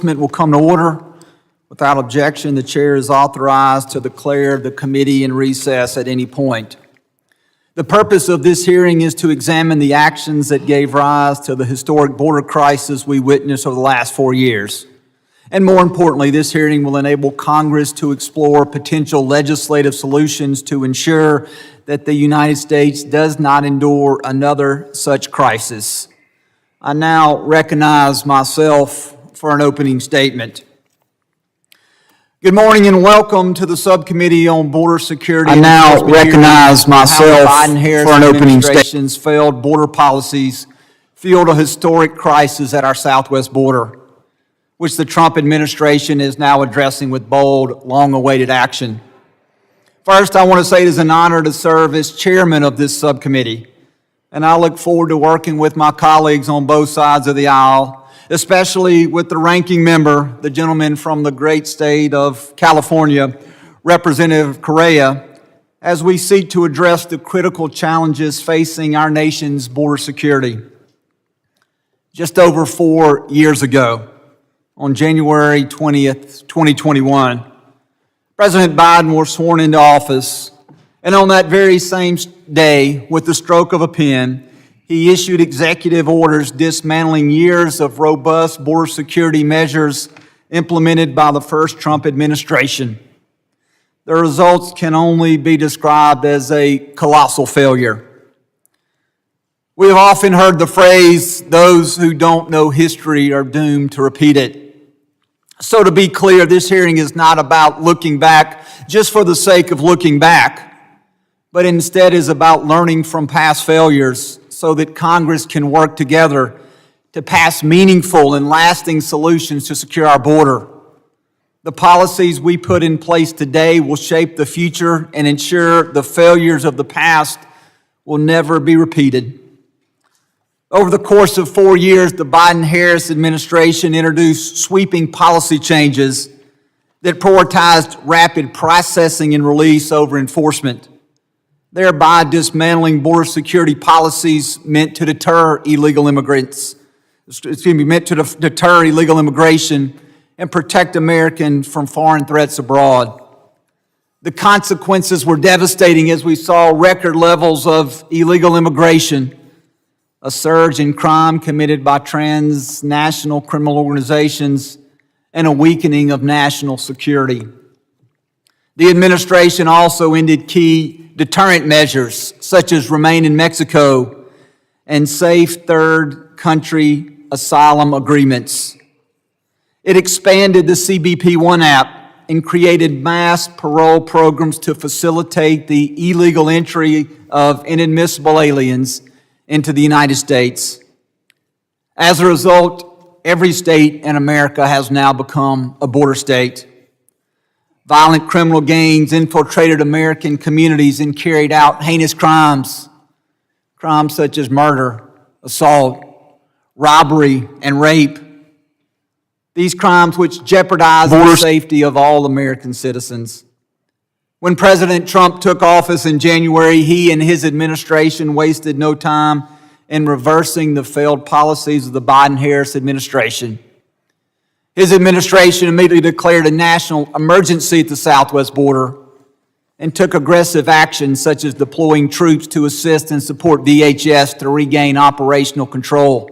enforcement will come to order. Without objection, the chair is authorized to declare the committee in recess at any point. The purpose of this hearing is to examine the actions that gave rise to the historic border crisis we witnessed over the last 4 years. And more importantly, this hearing will enable Congress to explore potential legislative solutions to ensure that the United States does not endure another such crisis. I now recognize myself for an opening statement. Good morning and welcome to the Subcommittee on Border Security. I now recognize myself for an opening statement. Failed border policies fueled a historic crisis at our southwest border, which the Trump administration is now addressing with bold, long-awaited action. First, I want to say it is an honor to serve as chairman of this subcommittee, and I look forward to working with my colleagues on both sides of the aisle, especially with the ranking member, the gentleman from the great state of California, Representative Correa, as we seek to address the critical challenges facing our nation's border security. Just over 4 years ago, on January 20th, 2021, President Biden was sworn into office, and on that very same day, with the stroke of a pen, he issued executive orders dismantling years of robust border security measures implemented by the first Trump administration. The results can only be described as a colossal failure. We have often heard the phrase, "Those who don't know history are doomed to repeat it." So to be clear, this hearing is not about looking back just for the sake of looking back, but instead is about learning from past failures so that Congress can work together to pass meaningful and lasting solutions to secure our border. The policies we put in place today will shape the future and ensure the failures of the past will never be repeated. Over the course of 4 years, the Biden-Harris administration introduced sweeping policy changes that prioritized rapid processing and release over enforcement, thereby dismantling border security policies meant to deter illegal immigration and protect Americans from foreign threats abroad. The consequences were devastating as we saw record levels of illegal immigration, a surge in crime committed by transnational criminal organizations, and a weakening of national security. The administration also ended key deterrent measures, such as Remain in Mexico and safe third country asylum agreements. It expanded the CBP-1 app and created mass parole programs to facilitate the illegal entry of inadmissible aliens into the United States. As a result, every state in America has now become a border state. Violent criminal gangs infiltrated American communities and carried out heinous crimes such as murder, assault, robbery, and rape. These crimes which jeopardize the safety of all American citizens. When President Trump took office in January, he and his administration wasted no time in reversing the failed policies of the Biden-Harris administration. His administration immediately declared a national emergency at the southwest border and took aggressive action such as deploying troops to assist and support DHS to regain operational control.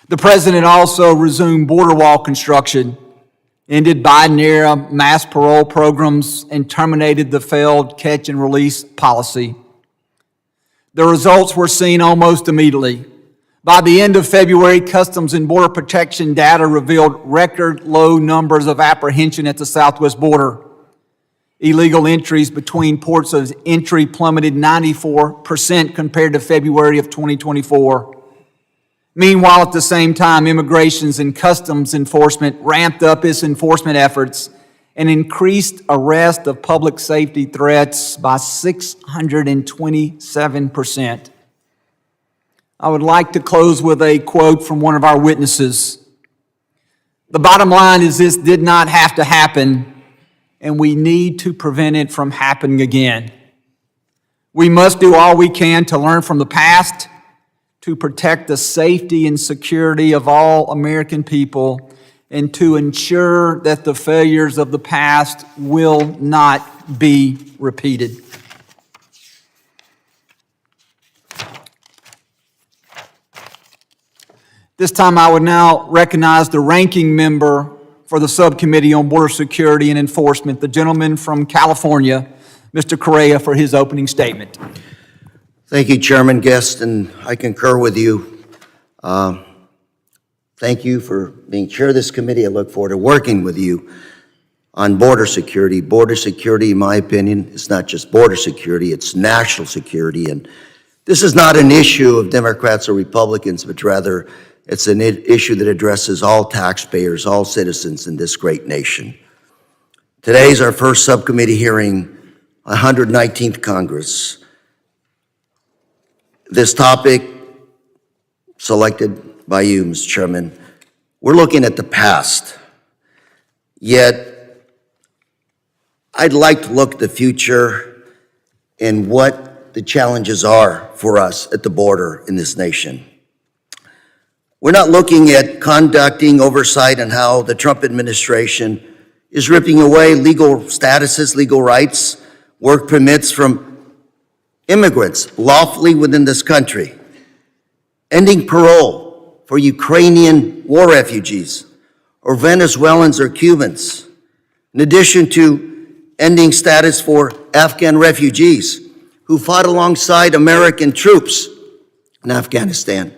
The president also resumed border wall construction, ended Biden-era mass parole programs, and terminated the failed catch and release policy. The results were seen almost immediately. By the end of February, Customs and Border Protection data revealed record low numbers of apprehension at the southwest border. Illegal entries between ports of entry plummeted 94% compared to February of 2024. Meanwhile, at the same time, Immigrations and Customs Enforcement ramped up its enforcement efforts and increased arrest of public safety threats by 627%. I would like to close with a quote from one of our witnesses. The bottom line is this did not have to happen, and we need to prevent it from happening again. We must do all we can to learn from the past, to protect the safety and security of all American people, and to ensure that the failures of the past will not be repeated. This time I would now recognize the ranking member for the Subcommittee on Border Security and Enforcement, the gentleman from California, Mr. Correa, for his opening statement. Thank you, Chairman Guest, and I concur with you. Thank you for being chair of this committee. I look forward to working with you on border security. Border security, in my opinion, is not just border security, it's national security. And this is not an issue of Democrats or Republicans, but rather it's an issue that addresses all taxpayers, all citizens in this great nation. Today is our first subcommittee hearing, 119th Congress. This topic, selected by you, Mr. Chairman, we're looking at the past. Yet, I'd like to look at the future and what the challenges are for us at the border in this nation. We're not looking at conducting oversight on how the Trump administration is ripping away legal statuses, legal rights, work permits from immigrants lawfully within this country, ending parole for Ukrainian war refugees or Venezuelans or Cubans, in addition to ending status for Afghan refugees who fought alongside American troops in Afghanistan.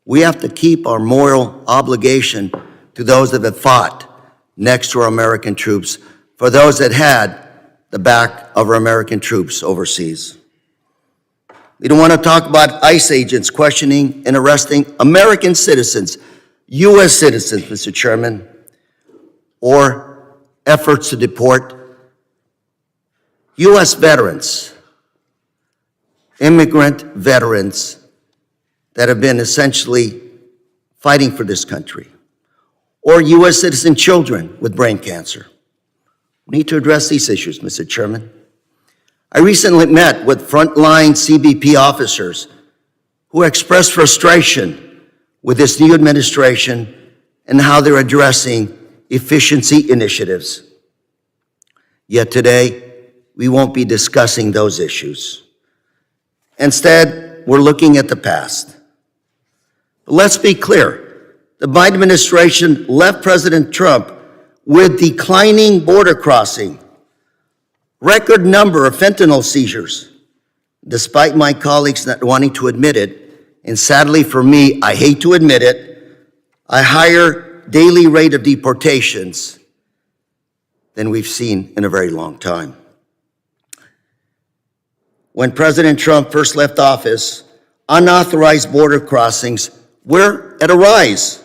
We have to keep our moral obligation to those that have fought next to our American troops, for those that had the back of our American troops overseas. We don't want to talk about ICE agents questioning and arresting American citizens, U.S. citizens, Mr. Chairman, or efforts to deport U.S. veterans, immigrant veterans that have been essentially fighting for this country, or U.S. citizen children with brain cancer. We need to address these issues, Mr. Chairman. I recently met with frontline CBP officers who expressed frustration with this new administration and how they're addressing efficiency initiatives. Yet today, we won't be discussing those issues. Instead, we're looking at the past. But let's be clear, the Biden administration left President Trump with declining border crossing, record number of fentanyl seizures, despite my colleagues not wanting to admit it, and sadly for me, I hate to admit it, a higher daily rate of deportations than we've seen in a very long time. When President Trump first left office, unauthorized border crossings were at a rise.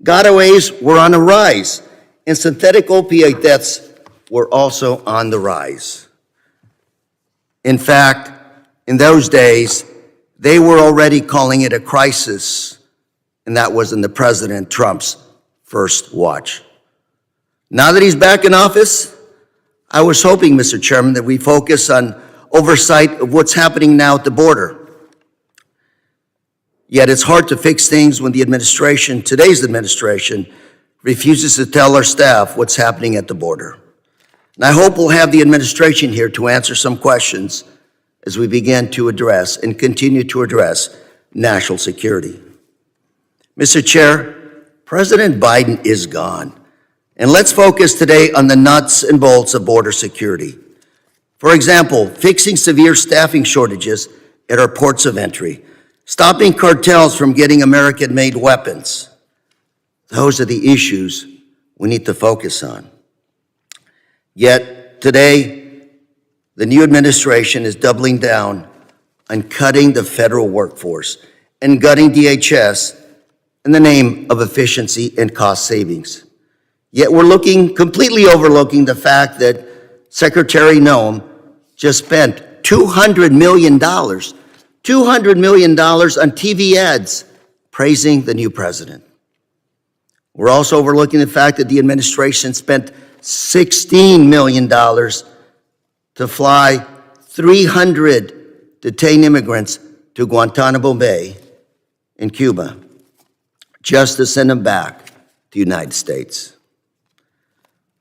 Gotaways were on a rise, and synthetic opioid deaths were also on the rise. In fact, in those days, they were already calling it a crisis, and that was in the President Trump's first watch. Now that he's back in office, I was hoping, Mr. Chairman, that we focus on oversight of what's happening now at the border. Yet it's hard to fix things when the administration, today's administration, refuses to tell our staff what's happening at the border. And I hope we'll have the administration here to answer some questions as we begin to address and continue to address national security. Mr. Chair, President Biden is gone. And let's focus today on the nuts and bolts of border security. For example, fixing severe staffing shortages at our ports of entry, stopping cartels from getting American-made weapons. Those are the issues we need to focus on. Yet today, the new administration is doubling down on cutting the federal workforce and gutting DHS in the name of efficiency and cost savings. Yet we're completely overlooking the fact that Secretary Noem just spent $200 million on TV ads praising the new president. We're also overlooking the fact that the administration spent $16 million to fly 300 detained immigrants to Guantanamo Bay in Cuba, just to send them back to the United States.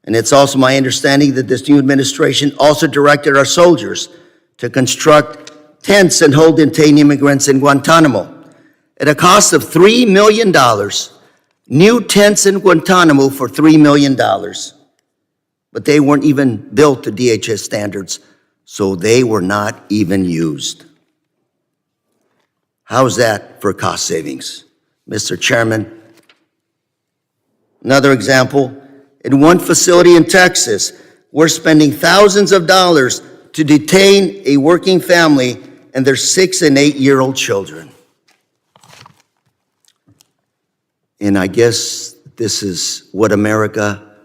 And it's also my understanding that this new administration also directed our soldiers to construct tents and hold detained immigrants in Guantanamo at a cost of $3 million. New tents in Guantanamo for $3 million. But they weren't even built to DHS standards, so they were not even used. How's that for cost savings, Mr. Chairman? Another example, in one facility in Texas, we're spending thousands of dollars to detain a working family and their 6- and 8-year-old children. And I guess this is what America,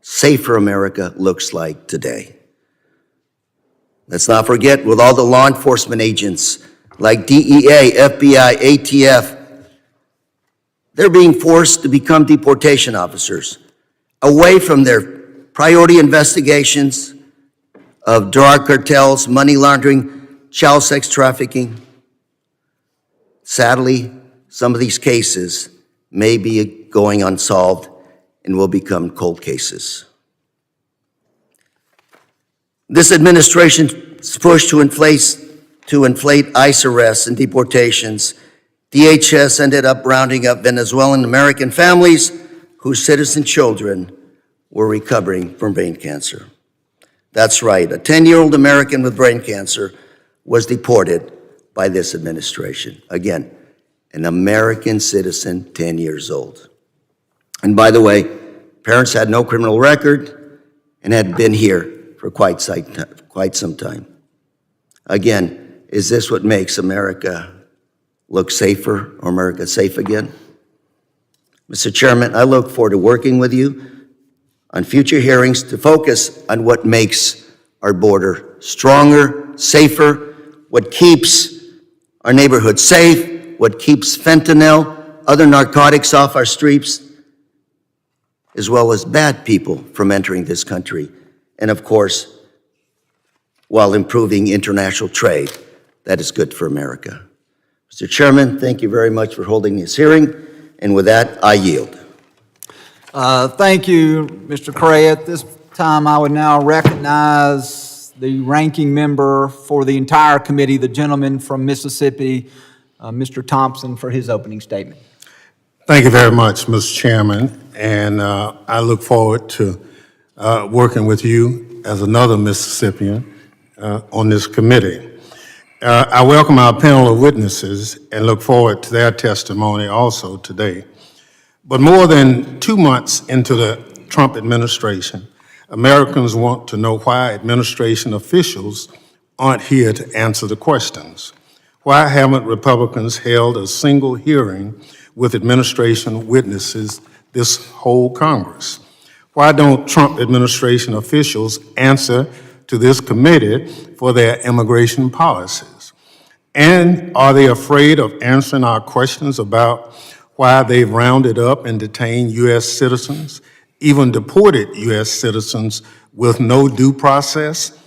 safer America, looks like today. Let's not forget, with all the law enforcement agents like DEA, FBI, ATF, they're being forced to become deportation officers, away from their priority investigations of drug cartels, money laundering, child sex trafficking. Sadly, some of these cases may be going unsolved and will become cold cases. This administration's push to inflate ICE arrests and deportations, DHS ended up rounding up Venezuelan American families whose citizen children were recovering from brain cancer. That's right, a 10-year-old American with brain cancer was deported by this administration. Again, an American citizen, 10 years old. And by the way, parents had no criminal record and had been here for quite some time. Again, is this what makes America look safer, or America safe again? Mr. Chairman, I look forward to working with you on future hearings to focus on what makes our border stronger, safer, what keeps our neighborhoods safe, what keeps fentanyl, other narcotics off our streets, as well as bad people from entering this country. And of course, while improving international trade, that is good for America. Mr. Chairman, thank you very much for holding this hearing, and with that, I yield. Thank you, Mr. Cray. At this time, I would now recognize the ranking member for the entire committee, the gentleman from Mississippi, Mr. Thompson, for his opening statement. Thank you very much, Mr. Chairman, and I look forward to working with you as another Mississippian on this committee. I welcome our panel of witnesses and look forward to their testimony also today. But more than 2 months into the Trump administration, Americans want to know why administration officials aren't here to answer the questions. Why haven't Republicans held a single hearing with administration witnesses this whole Congress? Why don't Trump administration officials answer to this committee for their immigration policies? And are they afraid of answering our questions about why they've rounded up and detained U.S. citizens, even deported U.S. citizens with no due process?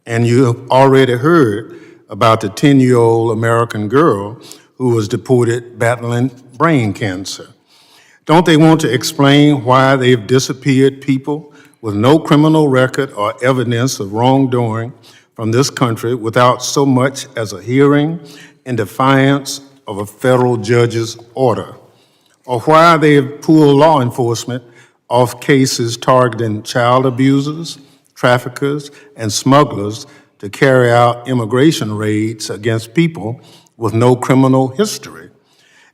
And you have already heard about the 10-year-old American girl who was deported battling brain cancer. Don't they want to explain why they've disappeared people with no criminal record or evidence of wrongdoing from this country without so much as a hearing in defiance of a federal judge's order? Or why they've pulled law enforcement off cases targeting child abusers, traffickers, and smugglers to carry out immigration raids against people with no criminal history?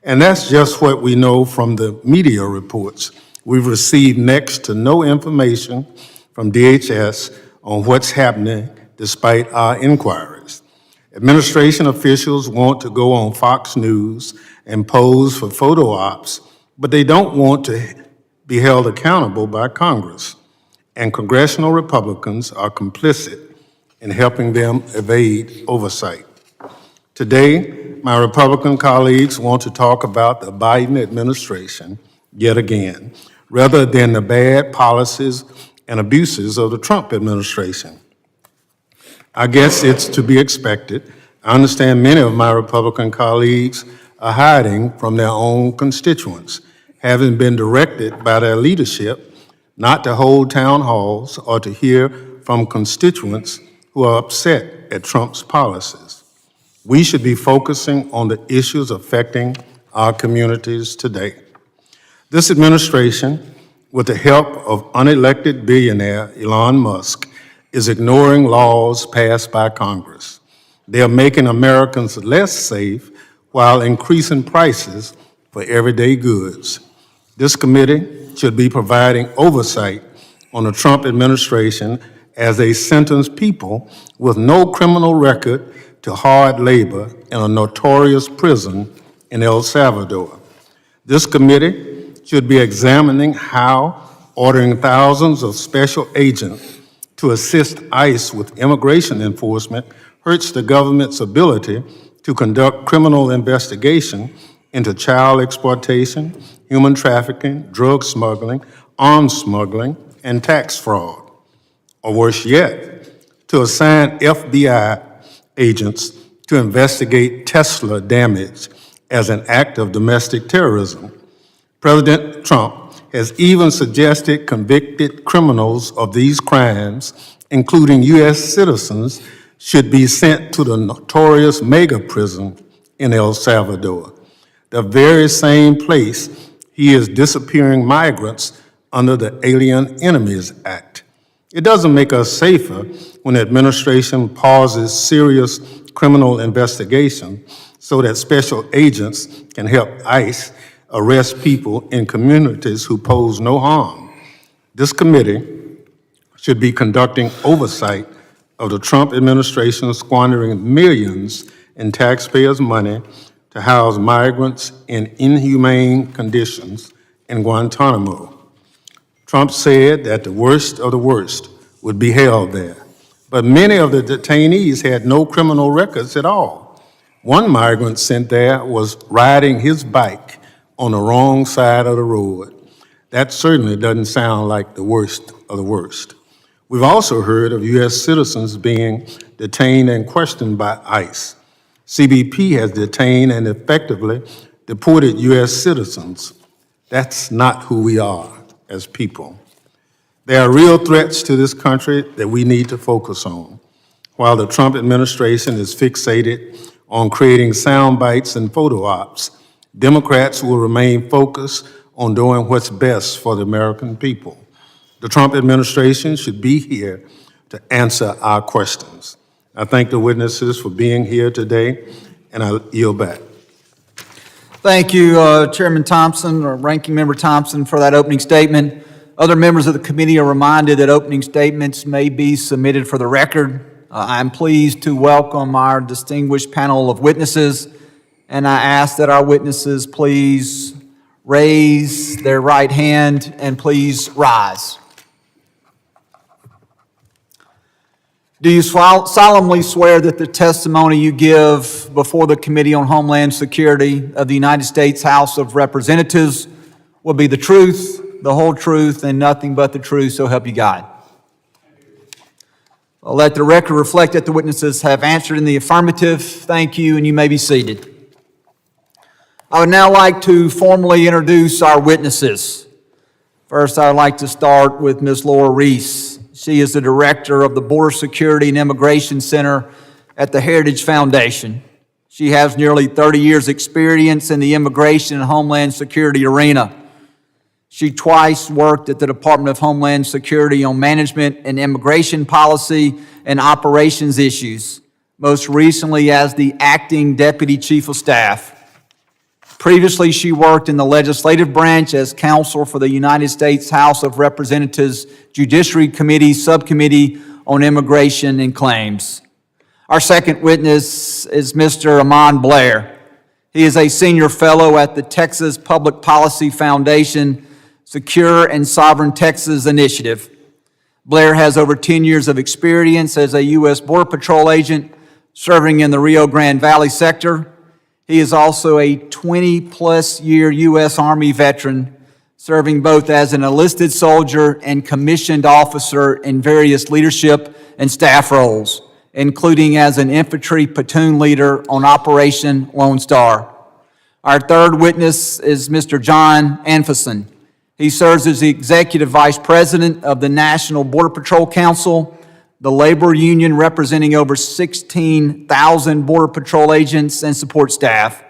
And that's just what we know from the media reports. We've received next to no information from DHS on what's happening despite our inquiries. Administration officials want to go on Fox News and pose for photo ops, but they don't want to be held accountable by Congress. And congressional Republicans are complicit in helping them evade oversight. Today, my Republican colleagues want to talk about the Biden administration yet again, rather than the bad policies and abuses of the Trump administration. I guess it's to be expected. I understand many of my Republican colleagues are hiding from their own constituents, having been directed by their leadership not to hold town halls or to hear from constituents who are upset at Trump's policies. We should be focusing on the issues affecting our communities today. This administration, with the help of unelected billionaire Elon Musk, is ignoring laws passed by Congress. They are making Americans less safe while increasing prices for everyday goods. This committee should be providing oversight on the Trump administration as they sentence people with no criminal record to hard labor in a notorious prison in El Salvador. This committee should be examining how ordering thousands of special agents to assist ICE with immigration enforcement hurts the government's ability to conduct criminal investigation into child exploitation, human trafficking, drug smuggling, arms smuggling, and tax fraud. Or worse yet, to assign FBI agents to investigate Tesla damage as an act of domestic terrorism. President Trump has even suggested convicted criminals of these crimes, including U.S. citizens, should be sent to the notorious mega prison in El Salvador, the very same place he is disappearing migrants under the Alien Enemies Act. It doesn't make us safer when the administration pauses serious criminal investigation so that special agents can help ICE arrest people in communities who pose no harm. This committee should be conducting oversight of the Trump administration squandering millions in taxpayers' money to house migrants in inhumane conditions in Guantanamo. Trump said that the worst of the worst would be held there, but many of the detainees had no criminal records at all. One migrant sent there was riding his bike on the wrong side of the road. That certainly doesn't sound like the worst of the worst. We've also heard of U.S. citizens being detained and questioned by ICE. CBP has detained and effectively deported U.S. citizens. That's not who we are as people. There are real threats to this country that we need to focus on. While the Trump administration is fixated on creating sound bites and photo ops, Democrats will remain focused on doing what's best for the American people. The Trump administration should be here to answer our questions. I thank the witnesses for being here today, and I yield back. Thank you, Chairman Thompson, or Ranking Member Thompson, for that opening statement. Other members of the committee are reminded that opening statements may be submitted for the record. I'm pleased to welcome our distinguished panel of witnesses, and I ask that our witnesses please raise their right hand and please rise. Do you solemnly swear that the testimony you give before the Committee on Homeland Security of the United States House of Representatives will be the truth, the whole truth, and nothing but the truth, so help you God? I'll let the record reflect that the witnesses have answered in the affirmative. Thank you, and you may be seated. I would now like to formally introduce our witnesses. First, I would like to start with Ms. Laura Reese. She is the director of the Border Security and Immigration Center at the Heritage Foundation. She has nearly 30 years' experience in the immigration and homeland security arena. She twice worked at the Department of Homeland Security on management and immigration policy and operations issues, most recently as the acting deputy chief of staff. Previously, she worked in the legislative branch as counsel for the United States House of Representatives Judiciary Committee Subcommittee on Immigration and Claims. Our second witness is Mr. Amon Blair. He is a senior fellow at the Texas Public Policy Foundation Secure and Sovereign Texas Initiative. Blair has over 10 years of experience as a U.S. Border Patrol agent serving in the Rio Grande Valley sector. He is also a 20-plus year U.S. Army veteran, serving both as an enlisted soldier and commissioned officer in various leadership and staff roles, including as an infantry platoon leader on Operation Lone Star. Our third witness is Mr. John Anfison. He serves as the Executive Vice President of the National Border Patrol Council, the labor union representing over 16,000 Border Patrol agents and support staff.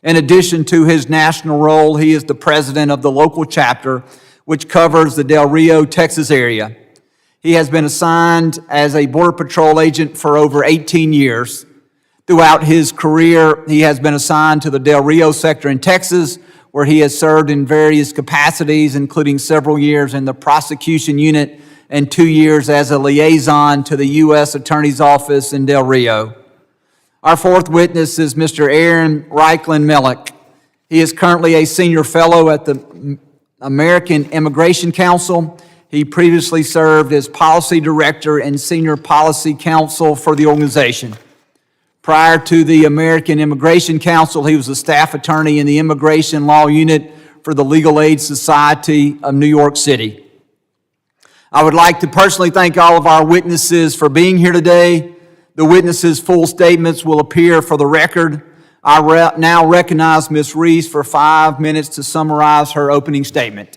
In addition to his national role, he is the president of the local chapter, which covers the Del Rio, Texas area. He has been assigned as a Border Patrol agent for over 18 years. Throughout his career, he has been assigned to the Del Rio sector in Texas, where he has served in various capacities, including several years in the prosecution unit and 2 years as a liaison to the U.S. Attorney's Office in Del Rio. Our fourth witness is Mr. Aaron Reichlin-Mellick. He is currently a senior fellow at the American Immigration Council. He previously served as policy director and senior policy counsel for the organization. Prior to the American Immigration Council, he was a staff attorney in the Immigration Law Unit for the Legal Aid Society of New York City. I would like to personally thank all of our witnesses for being here today. The witnesses' full statements will appear for the record. I now recognize Ms. Reese for 5 minutes to summarize her opening statement.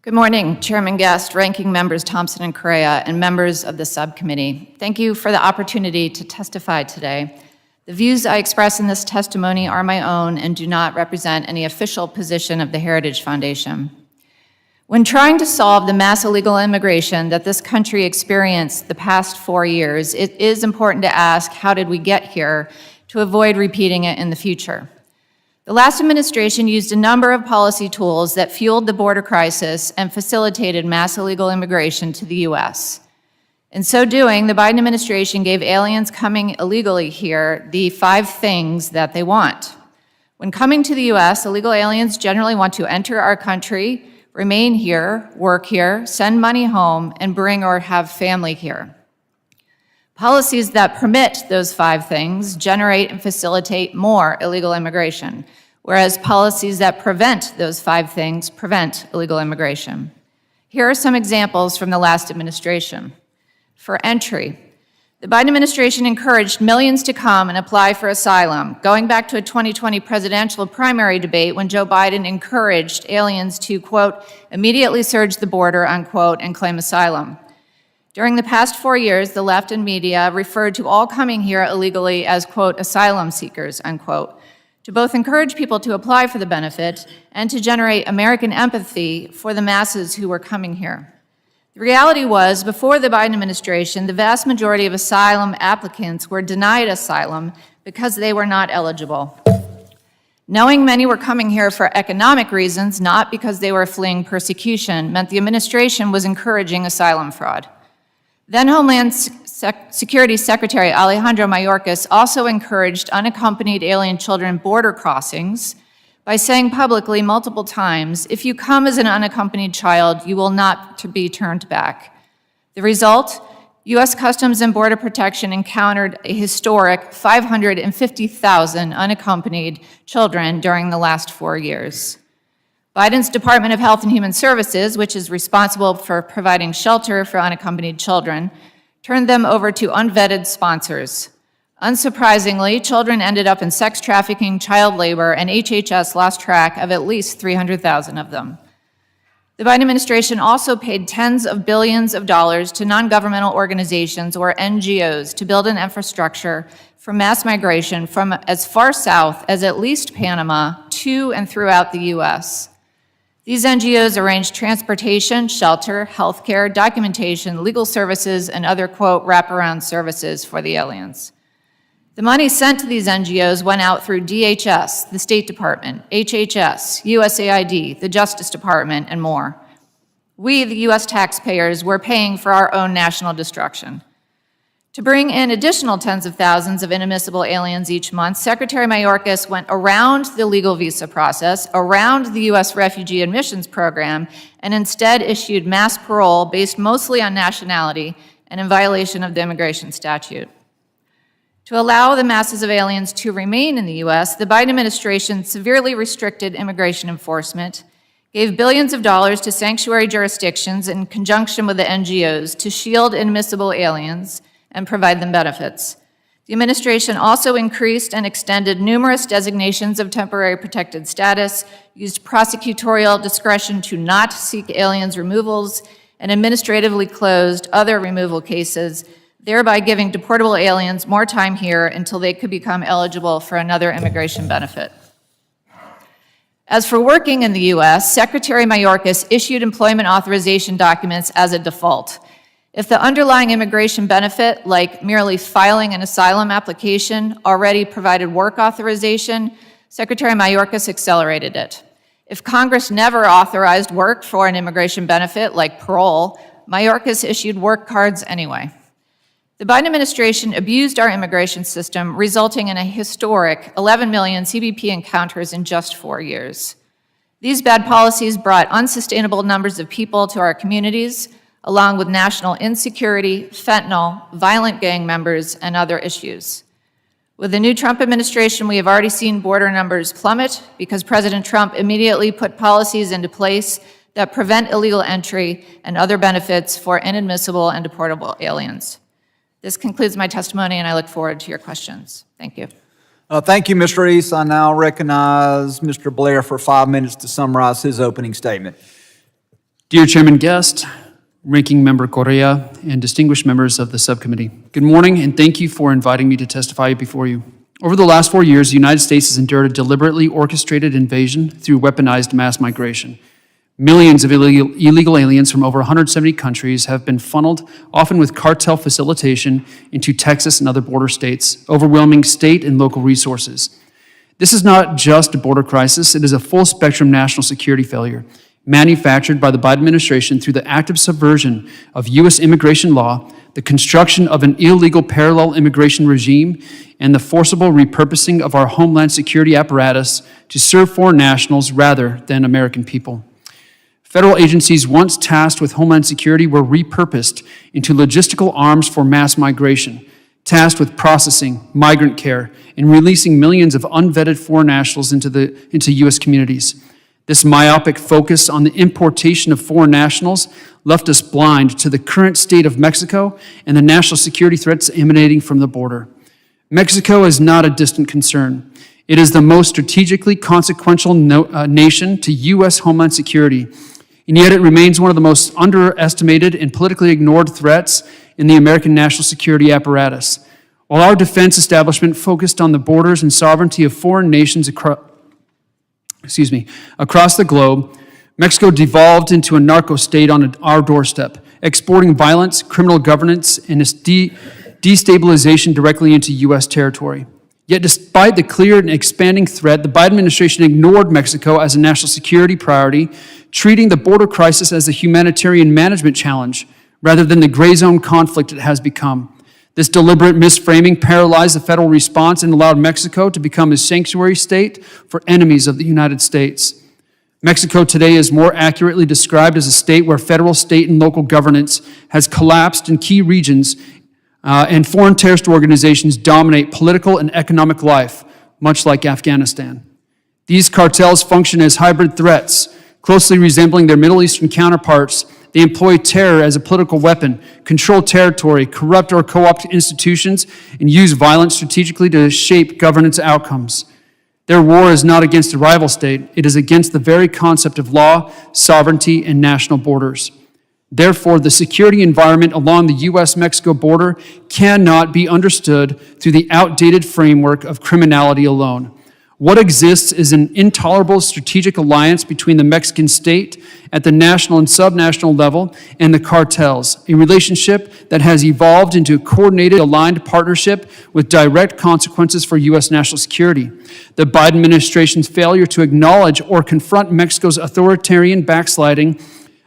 Good morning, Chairman Guest, Ranking Members Thompson and Correa, and members of the subcommittee. Thank you for the opportunity to testify today. The views I express in this testimony are my own and do not represent any official position of the Heritage Foundation. When trying to solve the mass illegal immigration that this country experienced the past 4 years, it is important to ask, how did we get here, to avoid repeating it in the future? The last administration used a number of policy tools that fueled the border crisis and facilitated mass illegal immigration to the U.S. In so doing, the Biden administration gave aliens coming illegally here the 5 things that they want. When coming to the U.S., illegal aliens generally want to enter our country, remain here, work here, send money home, and bring or have family here. Policies that permit those 5 things generate and facilitate more illegal immigration, whereas policies that prevent those 5 things prevent illegal immigration. Here are some examples from the last administration. For entry, the Biden administration encouraged millions to come and apply for asylum, going back to a 2020 presidential primary debate when Joe Biden encouraged aliens to, quote, immediately surge the border, unquote, and claim asylum. During the past 4 years, the left and media referred to all coming here illegally as, quote, asylum seekers, unquote, to both encourage people to apply for the benefit and to generate American empathy for the masses who were coming here. The reality was, before the Biden administration, the vast majority of asylum applicants were denied asylum because they were not eligible. Knowing many were coming here for economic reasons, not because they were fleeing persecution, meant the administration was encouraging asylum fraud. Then Homeland Security Secretary Alejandro Mayorkas also encouraged unaccompanied alien children border crossings by saying publicly multiple times, if you come as an unaccompanied child, you will not be turned back. The result, U.S. Customs and Border Protection encountered a historic 550,000 unaccompanied children during the last 4 years. Biden's Department of Health and Human Services, which is responsible for providing shelter for unaccompanied children, turned them over to unvetted sponsors. Unsurprisingly, children ended up in sex trafficking, child labor, and HHS lost track of at least 300,000 of them. The Biden administration also paid tens of billions of dollars to non-governmental organizations, or NGOs, to build an infrastructure for mass migration from as far south as at least Panama to and throughout the U.S. These NGOs arranged transportation, shelter, healthcare, documentation, legal services, and other, quote, wraparound services for the aliens. The money sent to these NGOs went out through DHS, the State Department, HHS, USAID, the Justice Department, and more. We, the U.S. taxpayers, were paying for our own national destruction. To bring in additional tens of thousands of inadmissible aliens each month, Secretary Mayorkas went around the legal visa process, around the U.S. Refugee Admissions Program, and instead issued mass parole based mostly on nationality and in violation of the immigration statute. To allow the masses of aliens to remain in the U.S., the Biden administration severely restricted immigration enforcement, gave billions of dollars to sanctuary jurisdictions in conjunction with the NGOs to shield inadmissible aliens and provide them benefits. The administration also increased and extended numerous designations of temporary protected status, used prosecutorial discretion to not seek aliens' removals, and administratively closed other removal cases, thereby giving deportable aliens more time here until they could become eligible for another immigration benefit. As for working in the U.S., Secretary Mayorkas issued employment authorization documents as a default. If the underlying immigration benefit, like merely filing an asylum application, already provided work authorization, Secretary Mayorkas accelerated it. If Congress never authorized work for an immigration benefit, like parole, Mayorkas issued work cards anyway. The Biden administration abused our immigration system, resulting in a historic 11 million CBP encounters in just 4 years. These bad policies brought unsustainable numbers of people to our communities, along with national insecurity, fentanyl, violent gang members, and other issues. With the new Trump administration, we have already seen border numbers plummet because President Trump immediately put policies into place that prevent illegal entry and other benefits for inadmissible and deportable aliens. This concludes my testimony, and I look forward to your questions. Thank you. Thank you, Ms. Reese. I now recognize Mr. Blair for 5 minutes to summarize his opening statement. Dear Chairman Guest, Ranking Member Correa, and distinguished members of the subcommittee, good morning, and thank you for inviting me to testify before you. Over the last 4 years, the United States has endured a deliberately orchestrated invasion through weaponized mass migration. Millions of illegal aliens from over 170 countries have been funneled, often with cartel facilitation, into Texas and other border states, overwhelming state and local resources. This is not just a border crisis, it is a full-spectrum national security failure, manufactured by the Biden administration through the active subversion of U.S. immigration law, the construction of an illegal parallel immigration regime, and the forcible repurposing of our homeland security apparatus to serve foreign nationals rather than American people. Federal agencies once tasked with homeland security were repurposed into logistical arms for mass migration, tasked with processing, migrant care, and releasing millions of unvetted foreign nationals into U.S. communities. This myopic focus on the importation of foreign nationals left us blind to the current state of Mexico and the national security threats emanating from the border. Mexico is not a distant concern. It is the most strategically consequential nation to U.S. homeland security, and yet it remains one of the most underestimated and politically ignored threats in the American national security apparatus. While our defense establishment focused on the borders and sovereignty of foreign nations across the globe, Mexico devolved into a narco state on our doorstep, exporting violence, criminal governance, and destabilization directly into U.S. territory. Yet despite the clear and expanding threat, the Biden administration ignored Mexico as a national security priority, treating the border crisis as a humanitarian management challenge rather than the gray zone conflict it has become. This deliberate misframing paralyzed the federal response and allowed Mexico to become a sanctuary state for enemies of the United States. Mexico today is more accurately described as a state where federal, state, and local governance has collapsed in key regions, and foreign terrorist organizations dominate political and economic life, much like Afghanistan. These cartels function as hybrid threats, closely resembling their Middle Eastern counterparts. They employ terror as a political weapon, control territory, corrupt or co-opt institutions, and use violence strategically to shape governance outcomes. Their war is not against a rival state, it is against the very concept of law, sovereignty, and national borders. Therefore, the security environment along the U.S.-Mexico border cannot be understood through the outdated framework of criminality alone. What exists is an intolerable strategic alliance between the Mexican state at the national and subnational level and the cartels, a relationship that has evolved into a coordinated, aligned partnership with direct consequences for U.S. national security. The Biden administration's failure to acknowledge or confront Mexico's authoritarian backsliding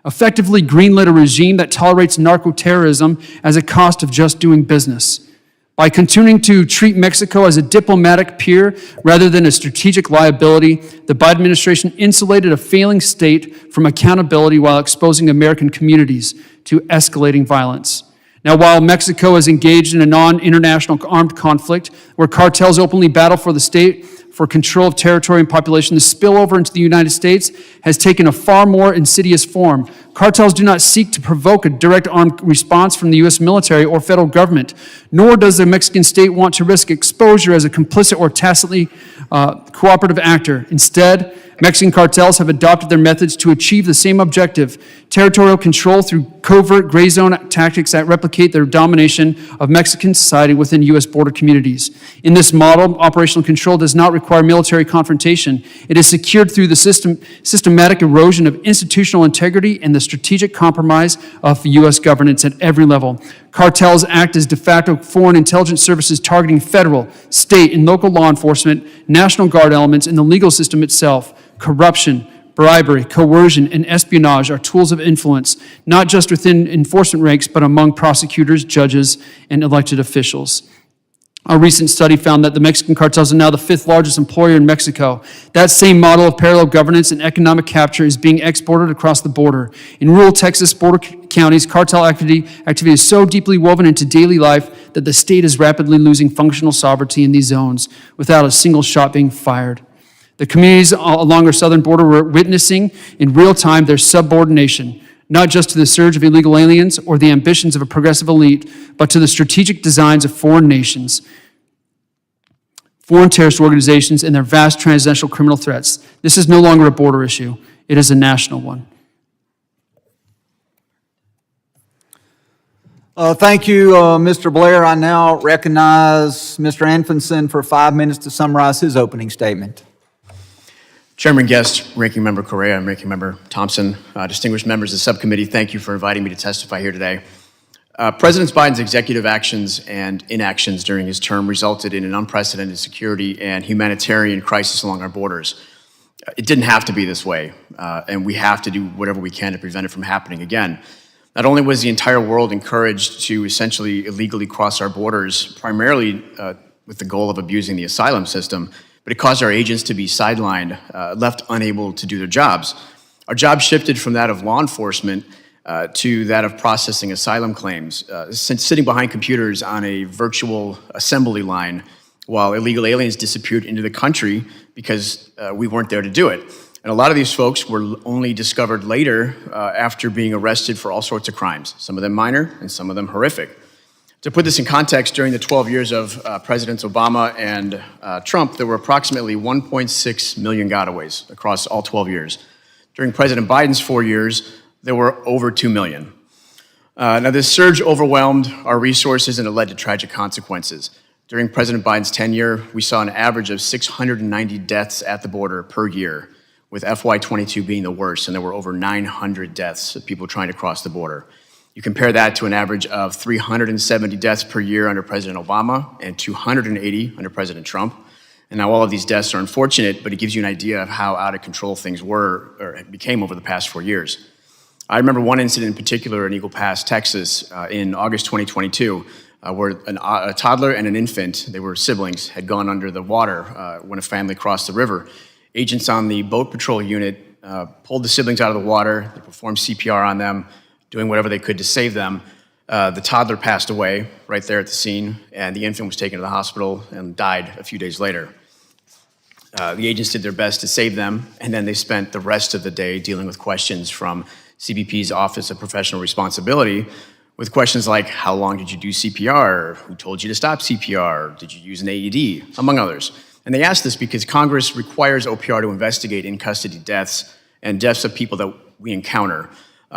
effectively greenlit a regime that tolerates narco-terrorism as a cost of just doing business. By continuing to treat Mexico as a diplomatic peer rather than a strategic liability, the Biden administration insulated a failing state from accountability while exposing American communities to escalating violence. Now, while Mexico is engaged in a non-international armed conflict where cartels openly battle for the state for control of territory and population, the spillover into the United States has taken a far more insidious form, Cartels do not seek to provoke a direct armed response from the U.S. military or federal government, nor does the Mexican state want to risk exposure as a complicit or tacitly cooperative actor. Instead, Mexican cartels have adopted their methods to achieve the same objective: territorial control through covert gray zone tactics that replicate their domination of Mexican society within U.S. border communities. In this model, operational control does not require military confrontation. It is secured through the systematic erosion of institutional integrity and the strategic compromise of U.S. governance at every level. Cartels act as de facto foreign intelligence services targeting federal, state, and local law enforcement, National Guard elements, and the legal system itself. Corruption, bribery, coercion, and espionage are tools of influence, not just within enforcement ranks, but among prosecutors, judges, and elected officials. A recent study found that the Mexican cartels are now the 5th largest employer in Mexico. That same model of parallel governance and economic capture is being exported across the border. In rural Texas border counties, cartel activity is so deeply woven into daily life that the state is rapidly losing functional sovereignty in these zones without a single shot being fired. The communities along our southern border were witnessing in real time their subordination, not just to the surge of illegal aliens or the ambitions of a progressive elite, but to the strategic designs of foreign nations, foreign terrorist organizations, and their vast transnational criminal threats. This is no longer a border issue. It is a national one. Thank you, Mr. Blair. I now recognize Mr. Anfinson for 5 minutes to summarize his opening statement. Chairman Guest, Ranking Member Correa, and Ranking Member Thompson, distinguished members of the subcommittee, thank you for inviting me to testify here today. President Biden's executive actions and inactions during his term resulted in an unprecedented security and humanitarian crisis along our borders. It didn't have to be this way, and we have to do whatever we can to prevent it from happening again. Not only was the entire world encouraged to essentially illegally cross our borders, primarily with the goal of abusing the asylum system, but it caused our agents to be sidelined, left unable to do their jobs. Our job shifted from that of law enforcement to that of processing asylum claims, sitting behind computers on a virtual assembly line while illegal aliens disappeared into the country because we weren't there to do it. And a lot of these folks were only discovered later after being arrested for all sorts of crimes, some of them minor and some of them horrific. To put this in context, during the 12 years of Presidents Obama and Trump, there were approximately 1.6 million gotaways across all 12 years. During President Biden's 4 years, there were over 2 million. Now, this surge overwhelmed our resources and it led to tragic consequences. During President Biden's tenure, we saw an average of 690 deaths at the border per year, with FY22 being the worst, and there were over 900 deaths of people trying to cross the border. You compare that to an average of 370 deaths per year under President Obama and 280 under President Trump. And now all of these deaths are unfortunate, but it gives you an idea of how out of control things were or became over the past 4 years. I remember one incident in particular in Eagle Pass, Texas, in August 2022, where a toddler and an infant, they were siblings, had gone under the water when a family crossed the river. Agents on the boat patrol unit pulled the siblings out of the water, they performed CPR on them, doing whatever they could to save them. The toddler passed away right there at the scene, and the infant was taken to the hospital and died a few days later. The agents did their best to save them, and then they spent the rest of the day dealing with questions from CBP's Office of Professional Responsibility, with questions like, how long did you do CPR? Who told you to stop CPR? Did you use an AED? Among others. And they asked this because Congress requires OPR to investigate in-custody deaths and deaths of people that we encounter,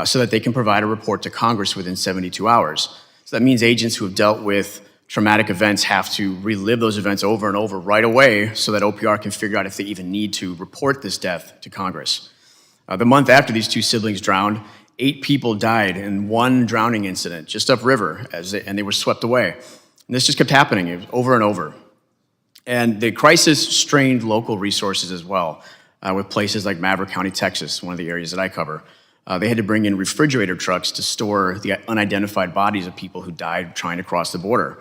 so that they can provide a report to Congress within 72 hours. So that means agents who have dealt with traumatic events have to relive those events over and over right away so that OPR can figure out if they even need to report this death to Congress. The month after these 2 siblings drowned, 8 people died in one drowning incident just upriver, and they were swept away. And this just kept happening over and over. And the crisis strained local resources as well, with places like Maverick County, Texas, one of the areas that I cover. They had to bring in refrigerator trucks to store the unidentified bodies of people who died trying to cross the border.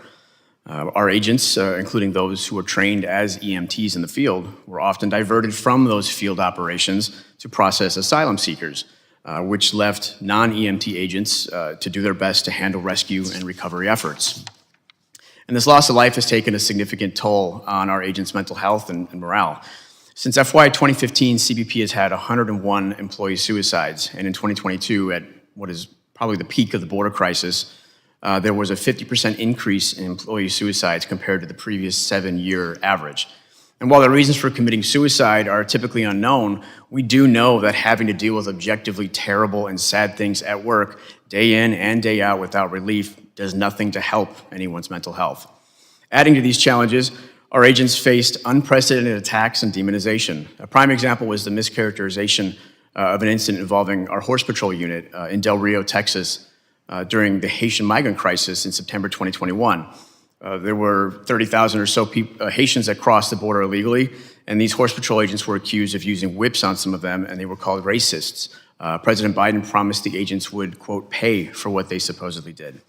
Our agents, including those who were trained as EMTs in the field, were often diverted from those field operations to process asylum seekers, which left non-EMT agents to do their best to handle rescue and recovery efforts. And this loss of life has taken a significant toll on our agents' mental health and morale. Since FY 2015, CBP has had 101 employee suicides, and in 2022, at what is probably the peak of the border crisis, there was a 50% increase in employee suicides compared to the previous 7-year average. And while the reasons for committing suicide are typically unknown, we do know that having to deal with objectively terrible and sad things at work, day in and day out without relief, does nothing to help anyone's mental health. Adding to these challenges, our agents faced unprecedented attacks and demonization. A prime example was the mischaracterization of an incident involving our Horse Patrol unit in Del Rio, Texas, during the Haitian migrant crisis in September 2021. There were 30,000 or so Haitians that crossed the border illegally, and these Horse Patrol agents were accused of using whips on some of them, and they were called racists. President Biden promised the agents would, quote, pay for what they supposedly did.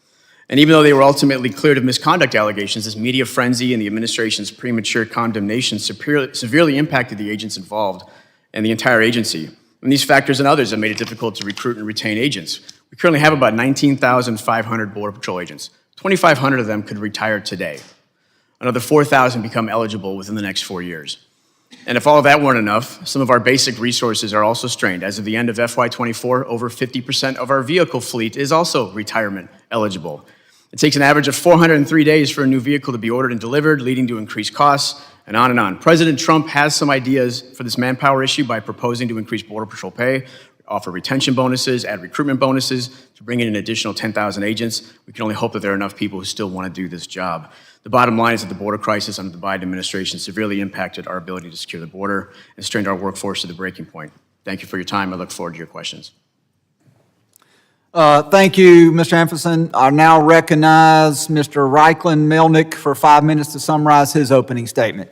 And even though they were ultimately cleared of misconduct allegations, this media frenzy and the administration's premature condemnation severely impacted the agents involved and the entire agency. And these factors and others have made it difficult to recruit and retain agents. We currently have about 19,500 Border Patrol agents. 2,500 of them could retire today. Another 4,000 become eligible within the next 4 years. And if all of that weren't enough, some of our basic resources are also strained. As of the end of FY24, over 50% of our vehicle fleet is also retirement eligible. It takes an average of 403 days for a new vehicle to be ordered and delivered, leading to increased costs, and on and on. President Trump has some ideas for this manpower issue by proposing to increase Border Patrol pay, offer retention bonuses, add recruitment bonuses to bring in an additional 10,000 agents. We can only hope that there are enough people who still want to do this job. The bottom line is that the border crisis under the Biden administration severely impacted our ability to secure the border and strained our workforce to the breaking point. Thank you for your time. I look forward to your questions. Thank you, Mr. Ampherson. I now recognize Mr. Reichlin Melnick for 5 minutes to summarize his opening statement.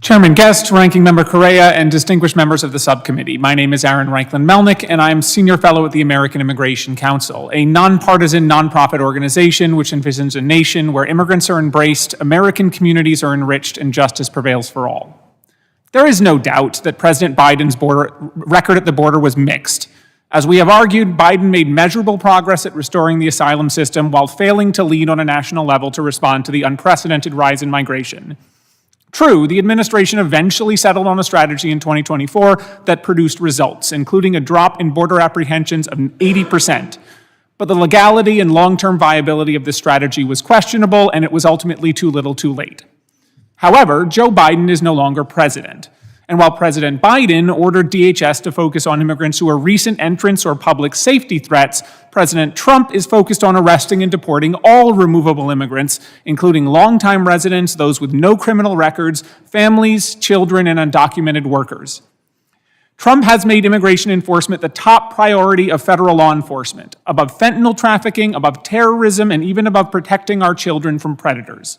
Chairman Guest, Ranking Member Correa, and distinguished members of the subcommittee. My name is Aaron Reichlin Melnick, and I'm Senior Fellow at the American Immigration Council, a nonpartisan nonprofit organization which envisions a nation where immigrants are embraced, American communities are enriched, and justice prevails for all. There is no doubt that President Biden's record at the border was mixed. As we have argued, Biden made measurable progress at restoring the asylum system while failing to lead on a national level to respond to the unprecedented rise in migration. True, the administration eventually settled on a strategy in 2024 that produced results, including a drop in border apprehensions of 80%. But the legality and long-term viability of this strategy was questionable, and it was ultimately too little too late. However, Joe Biden is no longer president. And while President Biden ordered DHS to focus on immigrants who are recent entrants or public safety threats, President Trump is focused on arresting and deporting all removable immigrants, including longtime residents, those with no criminal records, families, children, and undocumented workers. Trump has made immigration enforcement the top priority of federal law enforcement, above fentanyl trafficking, above terrorism, and even above protecting our children from predators.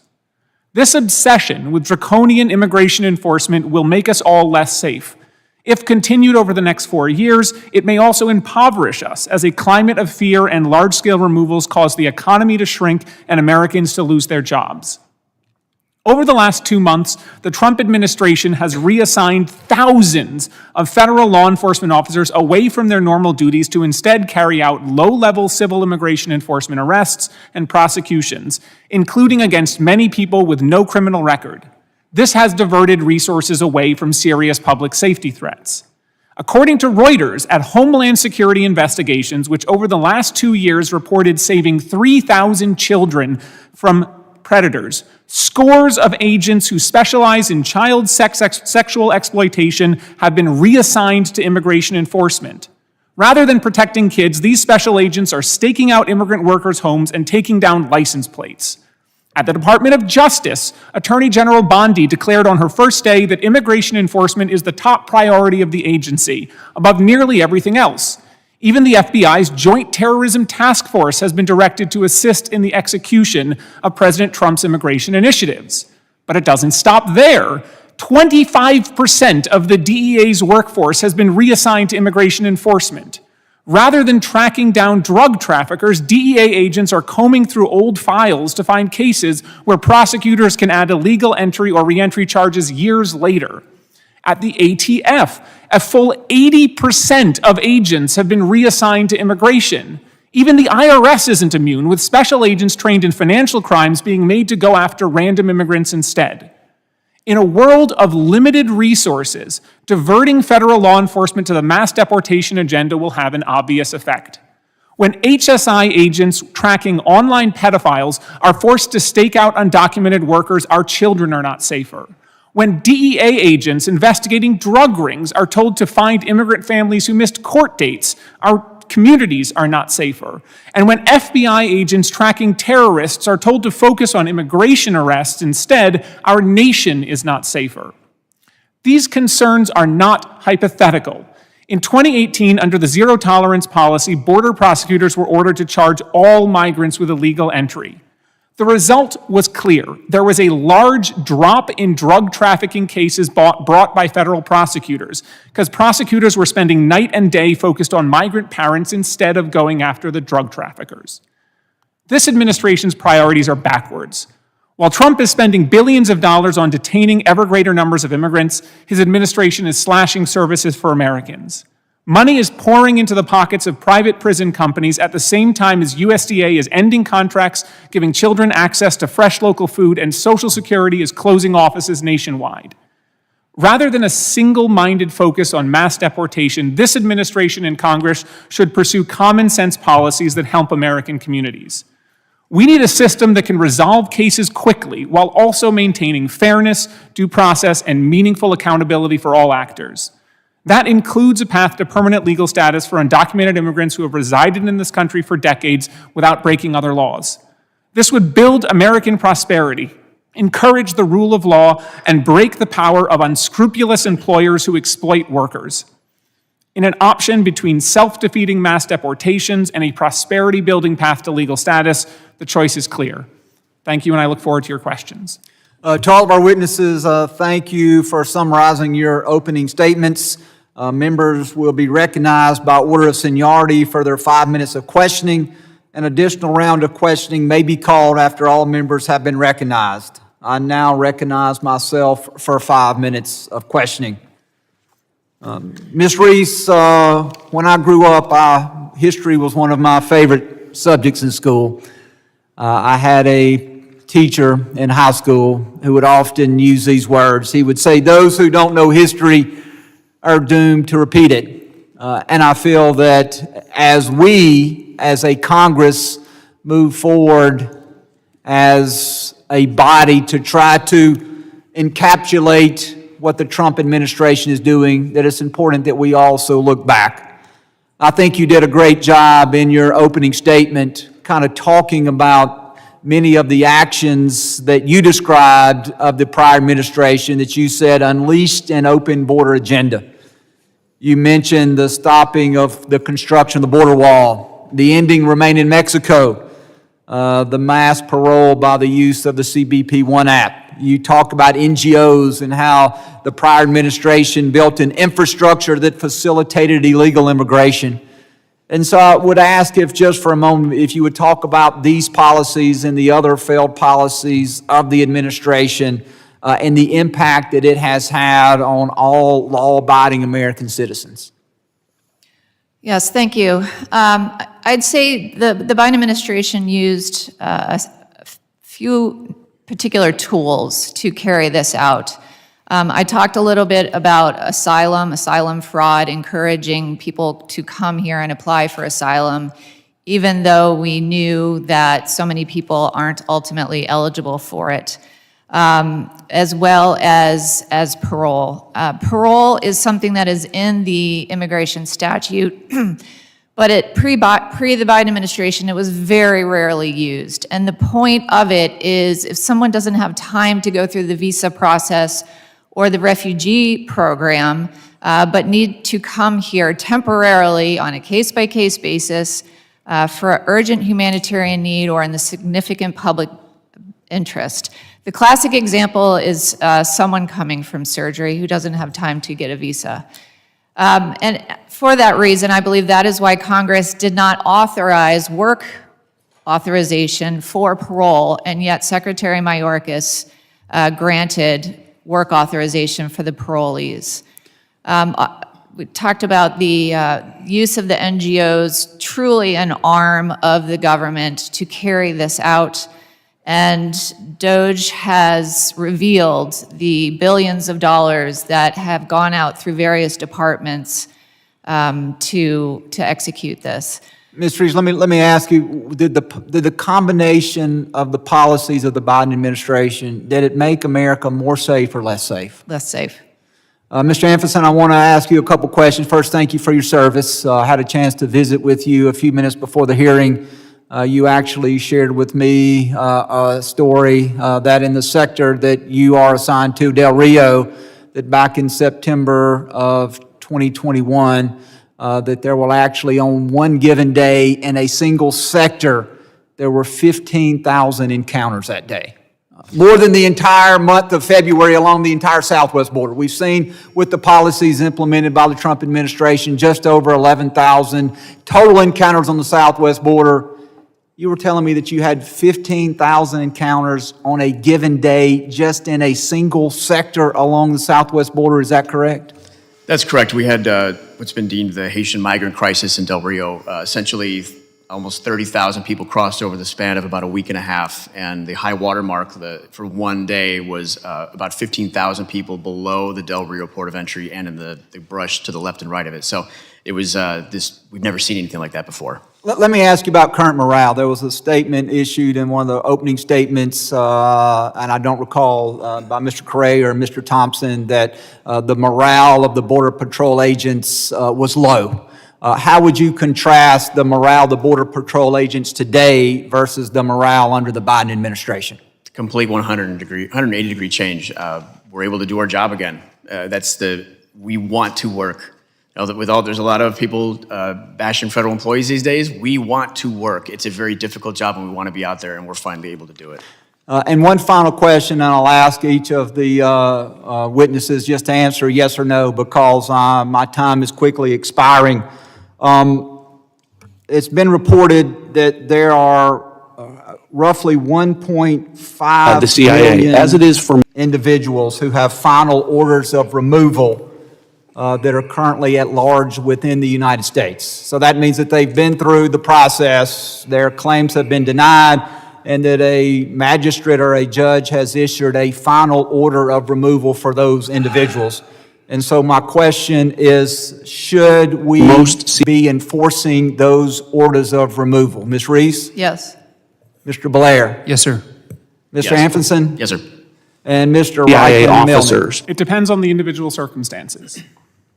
This obsession with draconian immigration enforcement will make us all less safe. If continued over the next 4 years, it may also impoverish us as a climate of fear and large-scale removals cause the economy to shrink and Americans to lose their jobs. Over the last 2 months, the Trump administration has reassigned thousands of federal law enforcement officers away from their normal duties to instead carry out low-level civil immigration enforcement arrests and prosecutions, including against many people with no criminal record. This has diverted resources away from serious public safety threats. According to Reuters, at Homeland Security investigations, which over the last 2 years reported saving 3,000 children from predators, scores of agents who specialize in child sexual exploitation have been reassigned to immigration enforcement. Rather than protecting kids, these special agents are staking out immigrant workers' homes and taking down license plates. At the Department of Justice, Attorney General Bondi declared on her first day that immigration enforcement is the top priority of the agency, above nearly everything else. Even the FBI's Joint Terrorism Task Force has been directed to assist in the execution of President Trump's immigration initiatives. But it doesn't stop there. 25% of the DEA's workforce has been reassigned to immigration enforcement. Rather than tracking down drug traffickers, DEA agents are combing through old files to find cases where prosecutors can add illegal entry or reentry charges years later. At the ATF, a full 80% of agents have been reassigned to immigration. Even the IRS isn't immune, with special agents trained in financial crimes being made to go after random immigrants instead. In a world of limited resources, diverting federal law enforcement to the mass deportation agenda will have an obvious effect. When HSI agents tracking online pedophiles are forced to stake out undocumented workers, our children are not safer. When DEA agents investigating drug rings are told to find immigrant families who missed court dates, our communities are not safer. And when FBI agents tracking terrorists are told to focus on immigration arrests instead, our nation is not safer. These concerns are not hypothetical. In 2018, under the zero tolerance policy, border prosecutors were ordered to charge all migrants with illegal entry. The result was clear. There was a large drop in drug trafficking cases brought by federal prosecutors because prosecutors were spending night and day focused on migrant parents instead of going after the drug traffickers. This administration's priorities are backwards. While Trump is spending billions of dollars on detaining ever greater numbers of immigrants, his administration is slashing services for Americans. Money is pouring into the pockets of private prison companies at the same time as USDA is ending contracts, giving children access to fresh local food, and Social Security is closing offices nationwide. Rather than a single-minded focus on mass deportation, this administration and Congress should pursue common-sense policies that help American communities. We need a system that can resolve cases quickly while also maintaining fairness, due process, and meaningful accountability for all actors. That includes a path to permanent legal status for undocumented immigrants who have resided in this country for decades without breaking other laws. This would build American prosperity, encourage the rule of law, and break the power of unscrupulous employers who exploit workers. In an option between self-defeating mass deportations and a prosperity-building path to legal status, the choice is clear. Thank you, and I look forward to your questions. To all of our witnesses, thank you for summarizing your opening statements. Members will be recognized by order of seniority for their 5 minutes of questioning. An additional round of questioning may be called after all members have been recognized. I now recognize myself for 5 minutes of questioning. Ms. Reese, when I grew up, history was one of my favorite subjects in school. I had a teacher in high school who would often use these words. He would say, "Those who don't know history are doomed to repeat it." And I feel that as we, as a Congress, move forward as a body to try to encapsulate what the Trump administration is doing, that it's important that we also look back. I think you did a great job in your opening statement, kind of talking about many of the actions that you described of the prior administration that you said unleashed an open border agenda. You mentioned the stopping of the construction of the border wall, the ending Remain in Mexico, the mass parole by the use of the CBP-1 app. You talked about NGOs and how the prior administration built an infrastructure that facilitated illegal immigration. And so I would ask if just for a moment, if you would talk about these policies and the other failed policies of the administration and the impact that it has had on all law-abiding American citizens. Yes, thank you. I'd say the Biden administration used a few particular tools to carry this out. I talked a little bit about asylum fraud, encouraging people to come here and apply for asylum, even though we knew that so many people aren't ultimately eligible for it, as well as parole. Parole is something that is in the immigration statute, but pre the Biden administration, it was very rarely used. And the point of it is if someone doesn't have time to go through the visa process or the refugee program, but need to come here temporarily on a case-by-case basis for urgent humanitarian need or in the significant public interest. The classic example is someone coming from surgery who doesn't have time to get a visa. And for that reason, I believe that is why Congress did not authorize work authorization for parole, and yet Secretary Mayorkas granted work authorization for the parolees. We talked about the use of the NGOs, truly an arm of the government to carry this out. And DOJ has revealed the billions of dollars that have gone out through various departments to execute this. Ms. Reeves, let me ask you, did the combination of the policies of the Biden administration, did it make America more safe or less safe? Less safe. Mr. Anfinson, I want to ask you a couple questions. First, thank you for your service. I had a chance to visit with you a few minutes before the hearing. You actually shared with me a story that in the sector that you are assigned to, Del Rio, that back in September of 2021, that there will actually, on one given day in a single sector, there were 15,000 encounters that day. More than the entire month of February along the entire southwest border. We've seen with the policies implemented by the Trump administration, just over 11,000 total encounters on the southwest border. You were telling me that you had 15,000 encounters on a given day just in a single sector along the southwest border. Is that correct? That's correct. We had what's been deemed the Haitian migrant crisis in Del Rio. Essentially, almost 30,000 people crossed over the span of about a week and a half, and the high water mark for one day was about 15,000 people below the Del Rio port of entry and in the brush to the left and right of it. So it was we've never seen anything like that before. Let me ask you about current morale. There was a statement issued in one of the opening statements, and I don't recall, by Mr. Correa or Mr. Thompson, that the morale of the Border Patrol agents was low. How would you contrast the morale of the Border Patrol agents today versus the morale under the Biden administration? Complete 180-degree change. We're able to do our job again. We want to work. There's a lot of people bashing federal employees these days. We want to work. It's a very difficult job, and we want to be out there, and we're finally able to do it. And one final question, and I'll ask each of the witnesses just to answer yes or no, because my time is quickly expiring. It's been reported that there are roughly 1.5 the CIA, million as it is for individuals who have final orders of removal that are currently at large within the United States. So that means that they've been through the process, their claims have been denied, and that a magistrate or a judge has issued a final order of removal for those individuals. And so my question is, should we be enforcing those orders of removal? Ms. Reese? Yes. Mr. Blair? Yes, sir. Mr. Yes. Anfinson? Yes, sir. And Mr. CIA Reichman Milner? officers. It depends on the individual circumstances.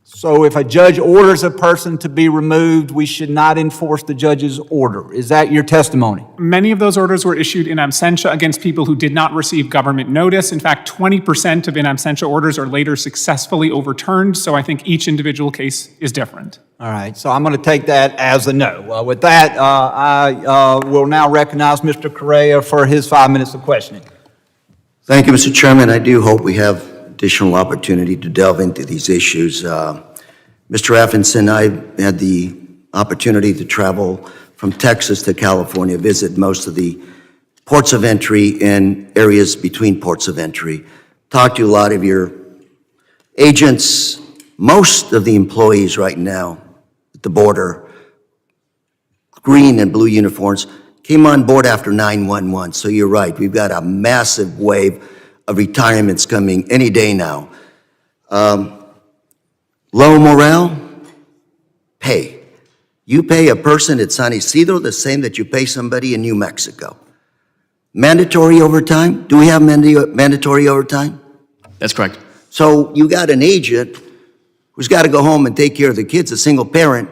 So if a judge orders a person to be removed, we should not enforce the judge's order. Is that your testimony? Many of those orders were issued in absentia against people who did not receive government notice. In fact, 20% of in absentia orders are later successfully overturned, so I think each individual case is different. All right, so I'm going to take that as a no. With that, I will now recognize Mr. Correa for his 5 minutes of questioning. Thank you, Mr. Chairman. I do hope we have additional opportunity to delve into these issues. Mr. Affinson, I had the opportunity to travel from Texas to California, visit most of the ports of entry and areas between ports of entry, talk to a lot of your agents. Most of the employees right now at the border, green and blue uniforms, came on board after 9/11. So you're right, we've got a massive wave of retirements coming any day now. Low morale, pay. You pay a person at San Isidro the same that you pay somebody in New Mexico. Mandatory overtime? Do we have mandatory overtime? That's correct. So you got an agent who's got to go home and take care of the kids, a single parent.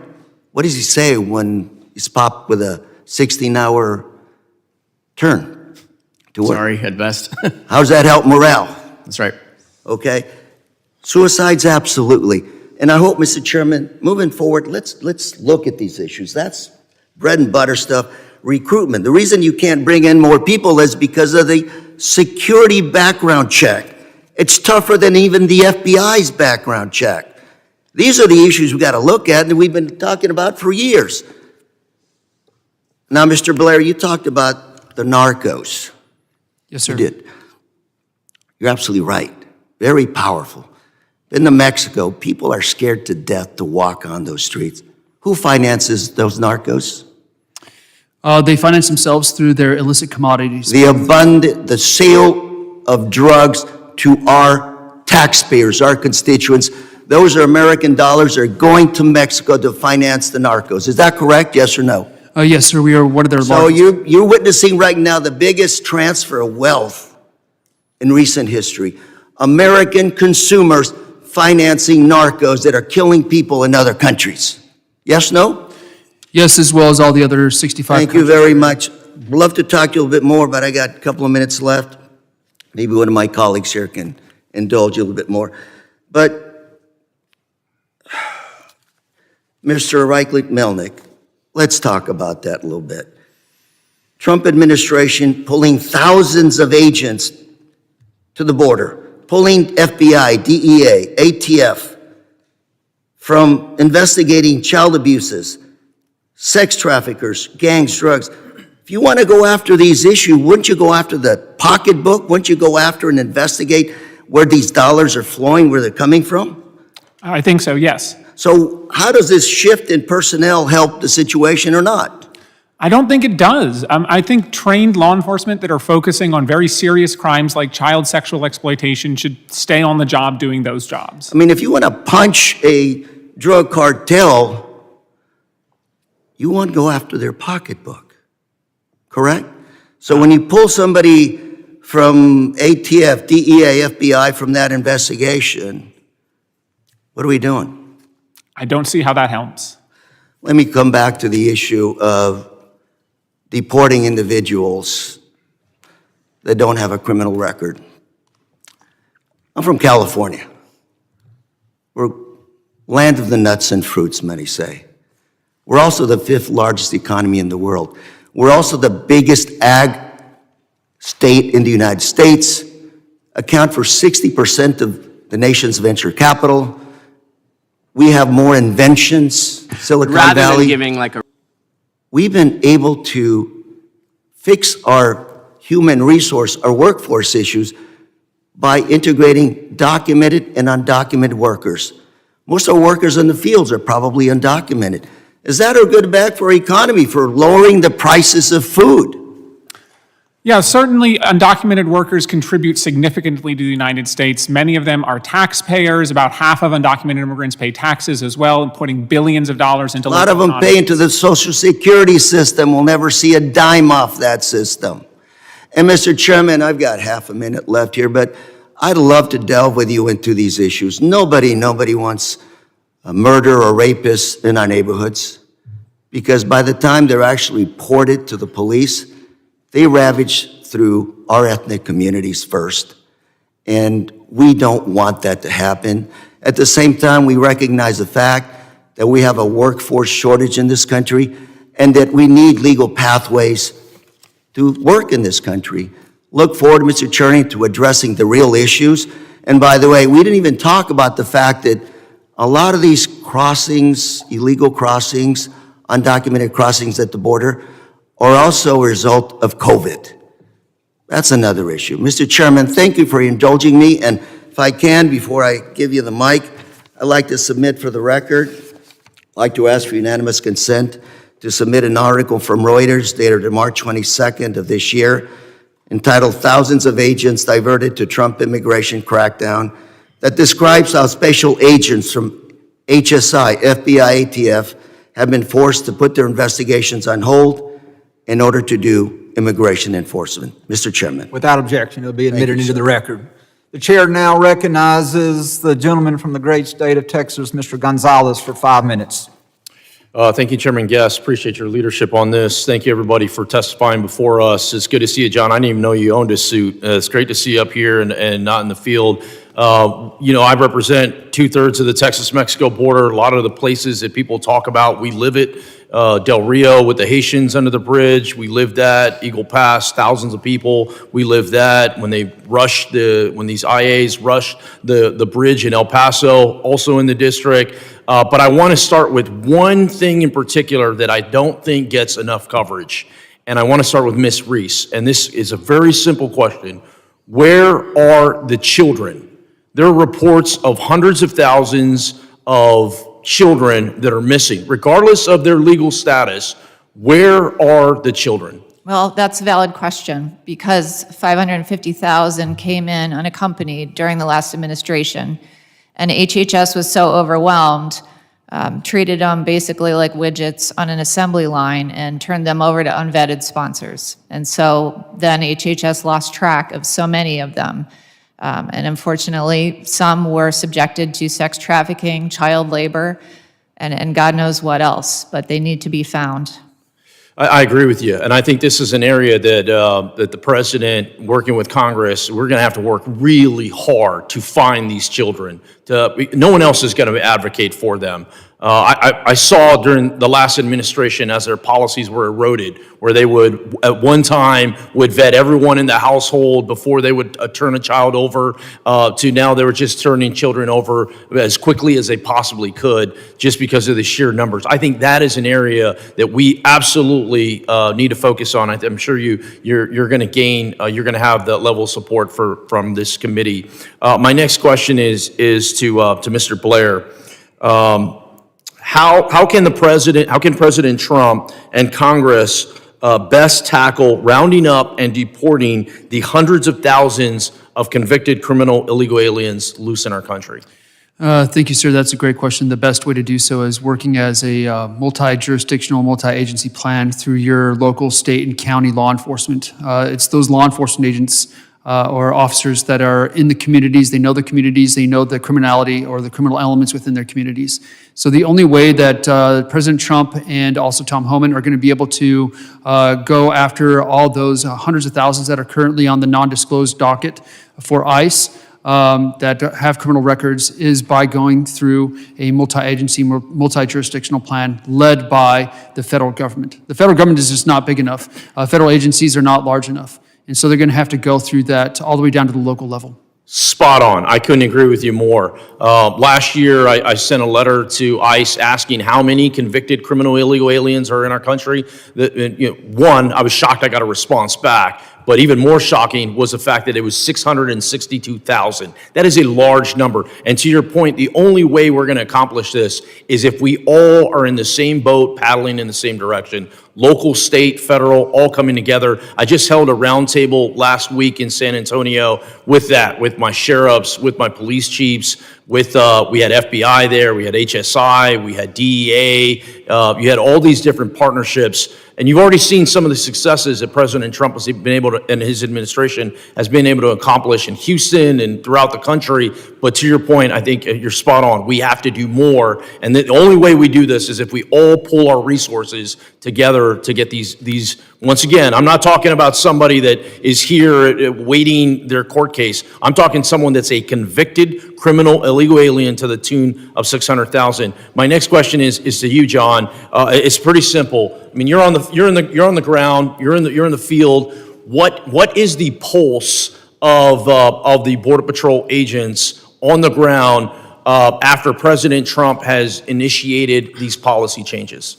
What does he say when he's popped with a 16-hour turn to work? Sorry, at best. How does that help morale? That's right. Okay? Suicides, absolutely. And I hope, Mr. Chairman, moving forward, let's look at these issues. That's bread and butter stuff. Recruitment. The reason you can't bring in more people is because of the security background check. It's tougher than even the FBI's background check. These are the issues we've got to look at and we've been talking about for years. Now, Mr. Blair, you talked about the narcos. Yes, sir. You did. You're absolutely right. Very powerful. In New Mexico, people are scared to death to walk on those streets. Who finances those narcos? They finance themselves through their illicit commodities. The sale of drugs to our taxpayers, our constituents. Those are American dollars that are going to Mexico to finance the narcos. Is that correct? Yes or no? Yes, sir, we are one of their So largest. you're witnessing right now the biggest transfer of wealth in recent history. American consumers financing narcos that are killing people in other countries. Yes, no? Yes, as well as all the other 65 Thank you countries. very much. Love to talk to you a little bit more, but I got a couple of minutes left. Maybe one of my colleagues here can indulge you a little bit more. But Mr. Reichelt-Melnick, let's talk about that a little bit. Trump administration pulling thousands of agents to the border, pulling FBI, DEA, ATF from investigating child abuses, sex traffickers, gangs, drugs. If you want to go after these issues, wouldn't you go after the pocketbook? Wouldn't you go after and investigate where these dollars are flowing, where they're coming from? I think so, yes. So how does this shift in personnel help the situation or not? I don't think it does. I think trained law enforcement that are focusing on very serious crimes like child sexual exploitation should stay on the job doing those jobs. I mean, if you want to punch a drug cartel, you want to go after their pocketbook, correct? So when you pull somebody from ATF, DEA, FBI from that investigation, what are we doing? I don't see how that helps. Let me come back to the issue of deporting individuals that don't have a criminal record. I'm from California. We're land of the nuts and fruits, many say. We're also the 5th largest economy in the world. We're also the biggest ag state in the United States, account for 60% of the nation's venture capital. We have more inventions, Silicon Rather Valley. than giving like a We've been able to fix our human resource, our workforce issues by integrating documented and undocumented workers. Most of our workers in the fields are probably undocumented. Is that a good bad for our economy, for lowering the prices of food? Yeah, certainly undocumented workers contribute significantly to the United States. Many of them are taxpayers. About half of undocumented immigrants pay taxes as well, and putting billions of dollars into A lot of them pay into the Social Security system. We'll never see a dime off that system. And Mr. Chairman, I've got half a minute left here, but I'd love to delve with you into these issues. Nobody wants a murder or rapists in our neighborhoods, because by the time they're actually reported to the police, they ravage through our ethnic communities first, and we don't want that to happen. At the same time, we recognize the fact that we have a workforce shortage in this country and that we need legal pathways to work in this country. Look forward, Mr. Chairman, to addressing the real issues. And by the way, we didn't even talk about the fact that a lot of these crossings, illegal crossings, undocumented crossings at the border, are also a result of COVID. That's another issue. Mr. Chairman, thank you for indulging me, and if I can, before I give you the mic, I'd like to submit for the record, I'd like to ask for unanimous consent to submit an article from Reuters dated March 22nd of this year, entitled "Thousands of Agents Diverted to Trump Immigration Crackdown," that describes how special agents from HSI, FBI, ATF have been forced to put their investigations on hold in order to do immigration enforcement. Mr. Chairman. Without objection, it'll be admitted you, into sir. the record. The chair now recognizes the gentleman from the great state of Texas, Mr. Gonzalez, for 5 minutes. Thank you, Chairman Guest. Appreciate your leadership on this. Thank you, everybody, for testifying before us. It's good to see you, John. I didn't even know you owned a suit. It's great to see you up here and not in the field. I represent 2/3 of the Texas-Mexico border. A lot of the places that people talk about, we live it. Del Rio with the Haitians under the bridge, we lived that. Eagle Pass, thousands of people, we lived that. When these IAs rushed the bridge in El Paso, also in the district. But I want to start with one thing in particular that I don't think gets enough coverage. And I want to start with Ms. Reese. And this is a very simple question. Where are the children? There are reports of hundreds of thousands of children that are missing. Regardless of their legal status, Where are the children? Well, that's a valid question, because 550,000 came in unaccompanied during the last administration, and HHS was so overwhelmed, treated them basically like widgets on an assembly line and turned them over to unvetted sponsors. And so then HHS lost track of so many of them. And unfortunately, some were subjected to sex trafficking, child labor, and God knows what else, but they need to be found. I agree with you, and I think this is an area that that the president, working with Congress, we're going to have to work really hard to find these children. No one else is going to advocate for them. I saw during the last administration, as their policies were eroded, where they would, at one time, would vet everyone in the household before they would turn a child over, to now they were just turning children over as quickly as they possibly could, just because of the sheer numbers. I think that is an area that we absolutely need to focus on. I'm sure you're going to gain, you're going to have the level of support from this committee. My next question is to Mr. Blair. How can President Trump and Congress best tackle rounding up and deporting the hundreds of thousands of convicted criminal illegal aliens loose in our country? Thank you, sir. That's a great question. The best way to do so is working as a multi-jurisdictional, multi-agency plan through your local, state, and county law enforcement. It's those law enforcement agents or officers that are in the communities. They know the communities. They know the criminality or the criminal elements within their communities. So the only way that President Trump and also Tom Homan are going to be able to go after all those hundreds of thousands that are currently on the non-disclosed docket for ICE that have criminal records is by going through a multi-agency, multi-jurisdictional plan led by the federal government. The federal government is just not big enough. Federal agencies are not large enough. And so they're going to have to go through that all the way down to the local level. Spot on. I couldn't agree with you more. Last year, I sent a letter to ICE asking how many convicted criminal illegal aliens are in our country. One, I was shocked I got a response back. But even more shocking was the fact that it was 662,000. That is a large number. And to your point, the only way we're going to accomplish this is if we all are in the same boat, paddling in the same direction. Local, state, federal, all coming together. I just held a roundtable last week in San Antonio with my sheriffs, with my police chiefs, we had FBI there, we had HSI, we had DEA, you had all these different partnerships. And you've already seen some of the successes that President Trump has been able to, and his administration has been able to accomplish in Houston and throughout the country. But to your point, I think you're spot on. We have to do more. And the only way we do this is if we all pull our resources together to get these. Once again, I'm not talking about somebody that is here waiting their court case. I'm talking someone that's a convicted criminal illegal alien to the tune of 600,000. My next question is to you, John. It's pretty simple. I mean, you're on the ground, you're in the field. What is the pulse of the Border Patrol agents on the ground after President Trump has initiated these policy changes?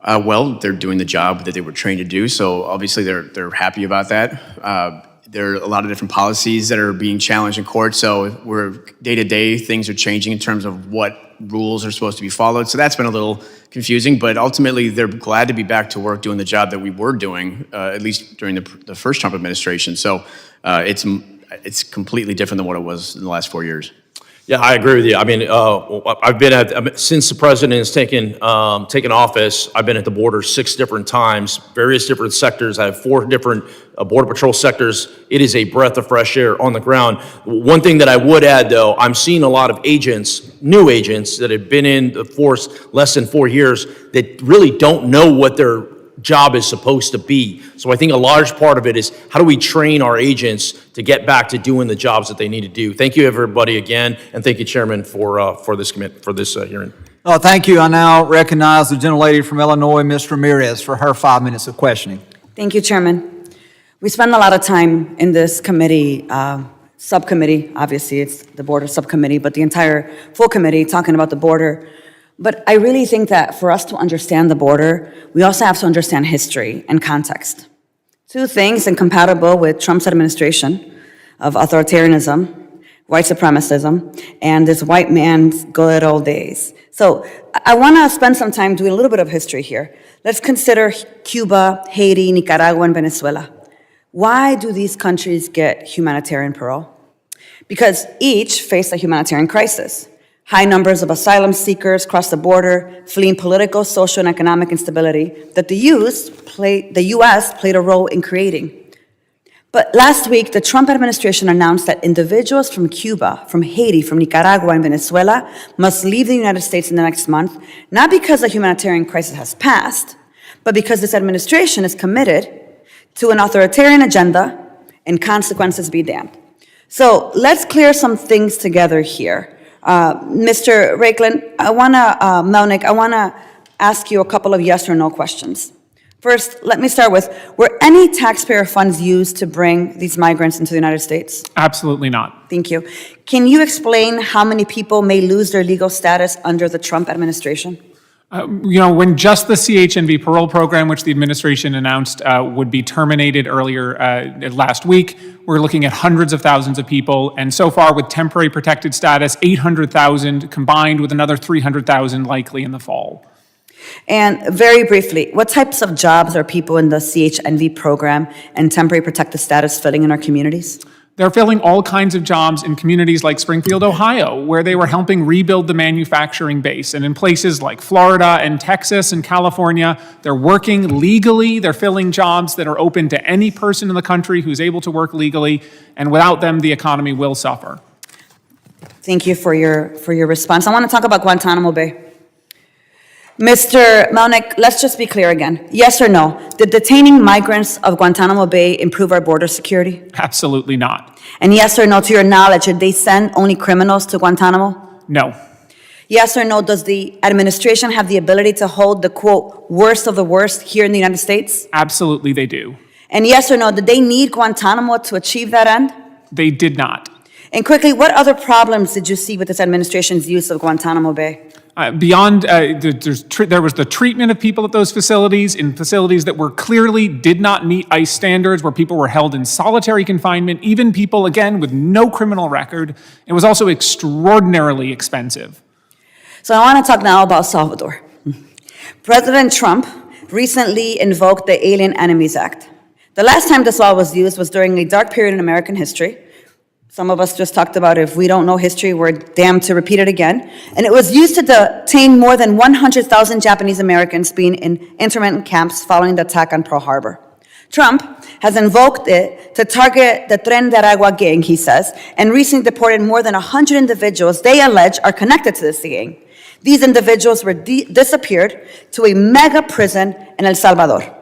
Well, they're doing the job that they were trained to do, so obviously they're happy about that. There are a lot of different policies that are being challenged in court, so we're day to day, things are changing in terms of what rules are supposed to be followed. So that's been a little confusing, but ultimately they're glad to be back to work doing the job that we were doing, at least during the first Trump administration. So it's completely different than what it was in the last 4 years. Yeah, I agree with you. I mean, I've been since the president has taken office, I've been at the border 6 different times, various different sectors. I have 4 different Border Patrol sectors. It is a breath of fresh air on the ground. One thing that I would add, though, I'm seeing a lot of agents, new agents that have been in the force less than 4 years that really don't know what their job is supposed to be. So I think a large part of it is how do we train our agents to get back to doing the jobs that they need to do. Thank you, everybody, again, and thank you, Chairman, for this hearing. Oh, thank you. I now recognize the gentlelady from Illinois, Ms. Ramirez, for her 5 minutes of questioning. Thank you, Chairman. We spend a lot of time in this committee, subcommittee, obviously it's the border subcommittee, but the entire full committee talking about the border. But I really think that for us to understand the border, we also have to understand history and context. 2 things incompatible with Trump's administration of authoritarianism, white supremacism, and this white man's good old days. So I want to spend some time doing a little bit of history here. Let's consider Cuba, Haiti, Nicaragua, and Venezuela. Why do these countries get humanitarian parole? Because each face a humanitarian crisis. High numbers of asylum seekers cross the border, fleeing political, social, and economic instability that the U.S. played a role in creating. But last week, the Trump administration announced that individuals from Cuba, from Haiti, from Nicaragua, and Venezuela must leave the United States in the next month, not because a humanitarian crisis has passed, but because this administration is committed to an authoritarian agenda and consequences be damned. So let's clear some things together here. Mr. Melnick, I want to ask you a couple of yes or no questions. First, let me start with, were any taxpayer funds used to bring these migrants into the United States? Absolutely not. Thank you. Can you explain how many people may lose their legal status under the Trump administration? When just the CHNV parole program, which the administration announced would be terminated earlier last week, we're looking at hundreds of thousands of people. And so far, with temporary protected status, 800,000 combined with another 300,000 likely in the fall. And very briefly, what types of jobs are people in the CHNV program and temporary protected status filling in our communities? They're filling all kinds of jobs in communities like Springfield, Ohio, where they were helping rebuild the manufacturing base. And in places like Florida and Texas and California, they're working legally. They're filling jobs that are open to any person in the country who's able to work legally. And without them, the economy will suffer. Thank you for your response. I want to talk about Guantanamo Bay. Mr. Melnick, let's just be clear again. Yes or no? Did detaining migrants of Guantanamo Bay improve our border security? Absolutely not. And yes or no, to your knowledge, did they send only criminals to Guantanamo? No. Yes or no, does the administration have the ability to hold the, quote, worst of the worst here in the United States? Absolutely they do. And yes or no, did they need Guantanamo to achieve that end? They did not. And quickly, what other problems did you see with this administration's use of Guantanamo Bay? There was the treatment of people at those facilities, in facilities that were clearly did not meet ICE standards, where people were held in solitary confinement, even people, again, with no criminal record. It was also extraordinarily expensive. So I want to talk now about Salvador. President Trump recently invoked the Alien Enemies Act. The last time this law was used was during a dark period in American history. Some of us just talked about if we don't know history, we're damned to repeat it again. And it was used to detain more than 100,000 Japanese Americans being in internment camps following the attack on Pearl Harbor. Trump has invoked it to target the Tren de Aragua gang, he says, and recently deported more than 100 individuals they allege are connected to this gang. These individuals were disappeared to a mega prison in El Salvador.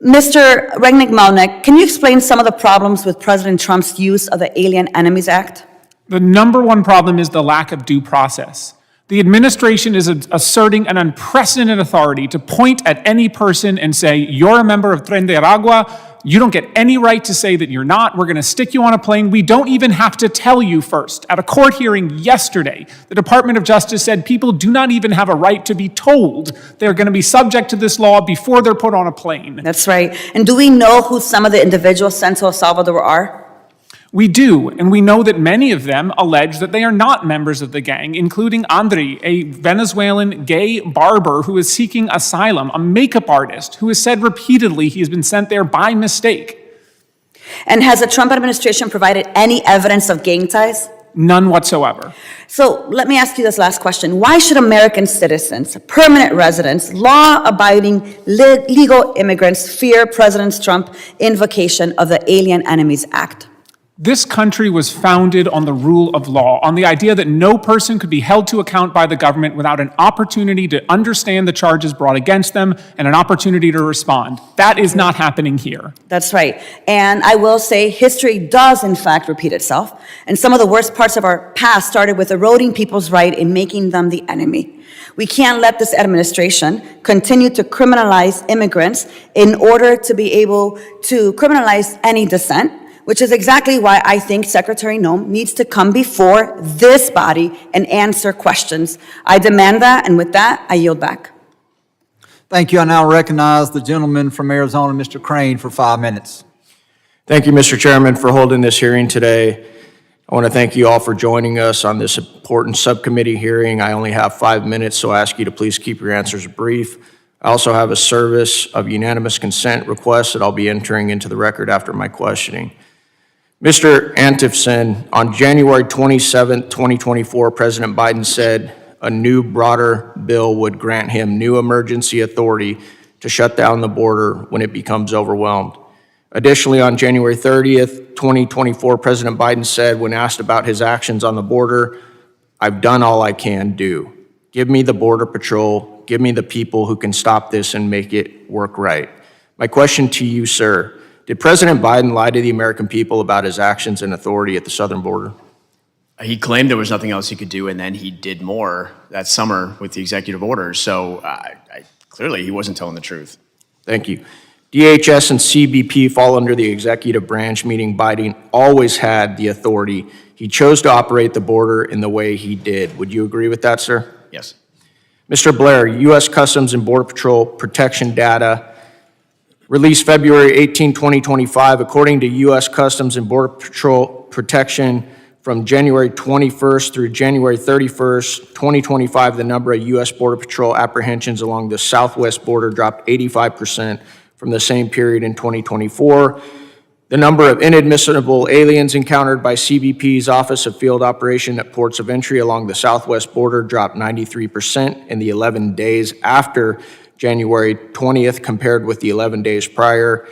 Mr. Melnick, can you explain some of the problems with President Trump's use of the Alien Enemies Act? The number one problem is the lack of due process. The administration is asserting an unprecedented authority to point at any person and say, you're a member of Tren de Aragua, you don't get any right to say that you're not, we're going to stick you on a plane, we don't even have to tell you first. At a court hearing yesterday, the Department of Justice said people do not even have a right to be told they're going to be subject to this law before they're put on a plane. That's right. And do we know who some of the individuals sent to El Salvador are? We do, and we know that many of them allege that they are not members of the gang, including Andre, a Venezuelan gay barber who is seeking asylum, a makeup artist who has said repeatedly he has been sent there by mistake. And has the Trump administration provided any evidence of gang ties? None whatsoever. So let me ask you this last question. Why should American citizens, permanent residents, law-abiding legal immigrants fear President Trump's invocation of the Alien Enemies Act? This country was founded on the rule of law, on the idea that no person could be held to account by the government without an opportunity to understand the charges brought against them and an opportunity to respond. That is not happening here. That's right. And I will say history does, in fact, repeat itself. And some of the worst parts of our past started with eroding people's right and making them the enemy. We can't let this administration continue to criminalize immigrants in order to be able to criminalize any dissent, which is exactly why I think Secretary Noem needs to come before this body and answer questions. I demand that, and with that, I yield back. Thank you. I now recognize the gentleman from Arizona, Mr. Crane, for 5 minutes. Thank you, Mr. Chairman, for holding this hearing today. I want to thank you all for joining us on this important subcommittee hearing. I only have 5 minutes, so I ask you to please keep your answers brief. I also have a service of unanimous consent request that I'll be entering into the record after my questioning. Mr. Antifson, on January 27, 2024, President Biden said a new broader bill would grant him new emergency authority to shut down the border when it becomes overwhelmed. Additionally, on January 30th, 2024, President Biden said when asked about his actions on the border, "I've done all I can do. Give me the Border Patrol, give me the people who can stop this and make it work right." My question to you, sir, did President Biden lie to the American people about his actions and authority at the southern border? He claimed there was nothing else he could do, and then he did more that summer with the executive orders. So clearly, he wasn't telling the truth. Thank you. DHS and CBP fall under the executive branch, meaning Biden always had the authority. He chose to operate the border in the way he did. Would you agree with that, sir? Yes. Mr. Blair, U.S. Customs and Border Patrol protection data released February 18, 2025, according to U.S. Customs and Border Patrol protection from January 21st through January 31st, 2025, the number of U.S. Border Patrol apprehensions along the southwest border dropped 85% from the same period in 2024. The number of inadmissible aliens encountered by CBP's Office of Field Operation at ports of entry along the southwest border dropped 93% in the 11 days after January 20th compared with the 11 days prior,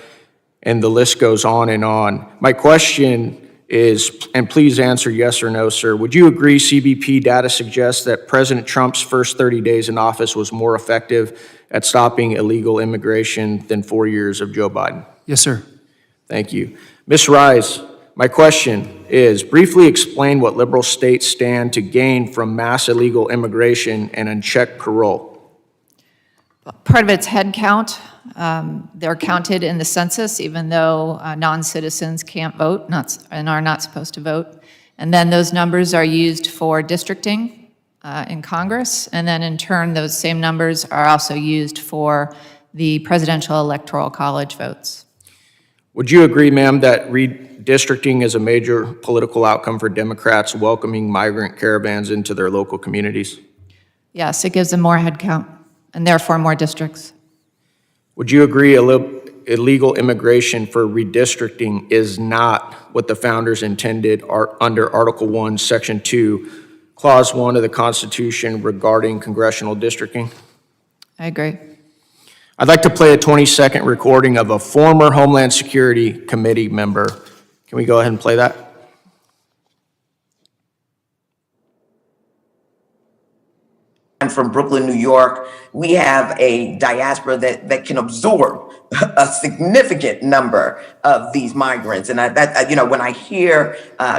and the list goes on and on. My question is, and please answer yes or no, sir, would you agree CBP data suggests that President Trump's first 30 days in office was more effective at stopping illegal immigration than 4 years of Joe Biden? Yes, sir. Thank you. Ms. Rise, my question is, briefly explain what liberal states stand to gain from mass illegal immigration and unchecked parole. Part of it's head count. They're counted in the census, even though non-citizens can't vote and are not supposed to vote. And then those numbers are used for districting in Congress. And then in turn, those same numbers are also used for the presidential electoral college votes. Would you agree, ma'am, that redistricting is a major political outcome for Democrats welcoming migrant caravans into their local communities? Yes, it gives them more head count and therefore more districts. Would you agree illegal immigration for redistricting is not what the founders intended under Article 1, Section 2, Clause 1 of the Constitution regarding congressional districting? I agree. I'd like to play a 20-second recording of a former Homeland Security Committee member. Can we go ahead and play that? I'm from Brooklyn, New York. We have a diaspora that can absorb a significant number of these migrants. And when I hear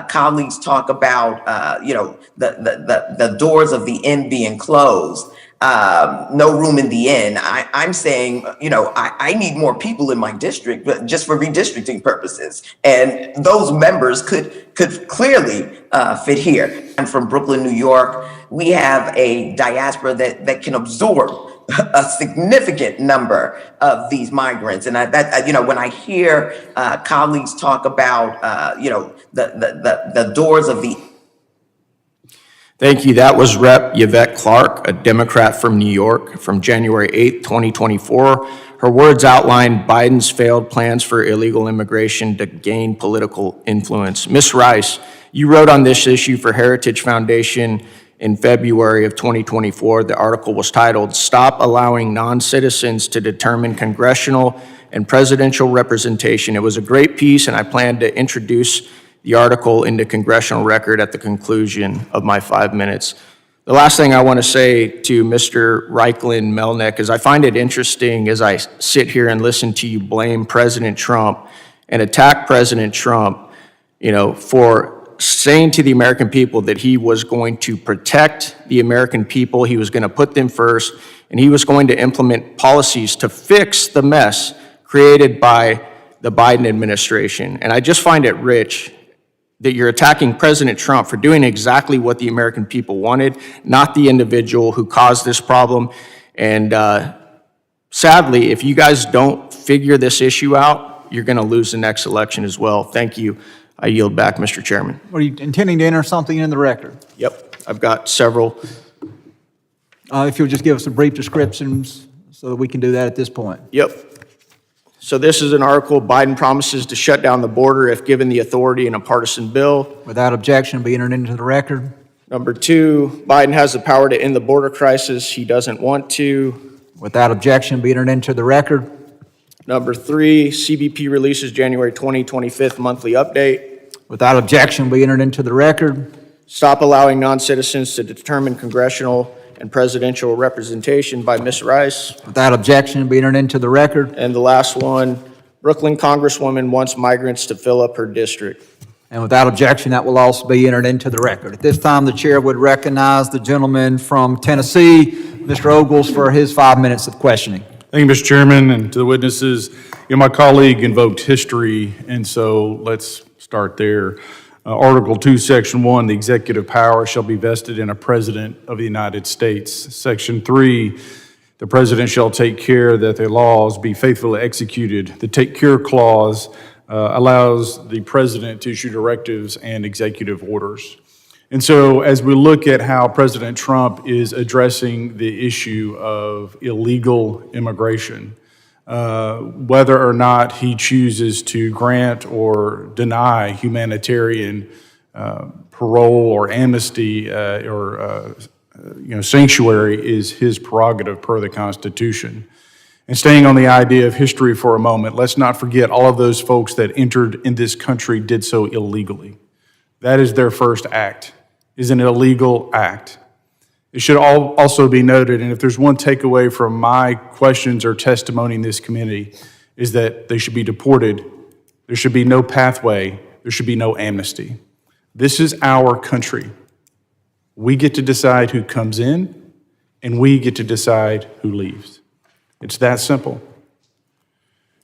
colleagues talk about, the doors of the inn being closed, no room in the inn, I'm saying, I need more people in my district, but just for redistricting purposes. And those members could clearly fit here. I'm from Brooklyn, New York. We have a diaspora that can absorb a significant number of these migrants. And when I hear colleagues talk about, the doors of the. Thank you. That was Rep. Yvette Clark, a Democrat from New York, from January 8th, 2024. Her words outlined Biden's failed plans for illegal immigration to gain political influence. Ms. Rice, you wrote on this issue for Heritage Foundation in February of 2024. The article was titled, "Stop Allowing Non-Citizens to Determine Congressional and Presidential Representation." It was a great piece, and I plan to introduce the article into congressional record at the conclusion of my 5 minutes. The last thing I want to say to Mr. Reichlin Melnick is I find it interesting as I sit here and listen to you blame President Trump and attack President Trump, for saying to the American people that he was going to protect the American people, he was going to put them first, and he was going to implement policies to fix the mess created by the Biden administration. And I just find it rich that you're attacking President Trump for doing exactly what the American people wanted, not the individual who caused this problem. And sadly, if you guys don't figure this issue out, you're going to lose the next election as well. Thank you. I yield back, Mr. Chairman. Are you intending to enter something in the record? Yep, I've got several. If you'll just give us a brief descriptions so that we can do that at this point. Yep. So this is an article, Biden promises to shut down the border if given the authority in a partisan bill. Without objection, be entered into the record. Number 2, Biden has the power to end the border crisis. He doesn't want to. Without objection, be entered into the record. Number 3, CBP releases January 2025 monthly update. Without objection, be entered into the record. Stop allowing non-citizens to determine congressional and presidential representation by Ms. Rice. Without objection, be entered into the record. And the last one, Brooklyn Congresswoman wants migrants to fill up her district. And without objection, that will also be entered into the record. At this time, the chair would recognize the gentleman from Tennessee, Mr. Ogles, for his 5 minutes of questioning. Thank you, Mr. Chairman, and to the witnesses. My colleague invoked history, and so let's start there. Article 2, Section 1, the executive power shall be vested in a president of the United States. Section 3, the president shall take care that the laws be faithfully executed. The take care clause allows the president to issue directives and executive orders. And so as we look at how President Trump is addressing the issue of illegal immigration, whether or not he chooses to grant or deny humanitarian parole or amnesty or sanctuary is his prerogative per the Constitution. And staying on the idea of history for a moment, let's not forget all of those folks that entered in this country did so illegally. That is their first act, is an illegal act. It should also be noted, and if there's one takeaway from my questions or testimony in this committee, is that they should be deported. There should be no pathway. There should be no amnesty. This is our country. We get to decide who comes in, and we get to decide who leaves. It's that simple.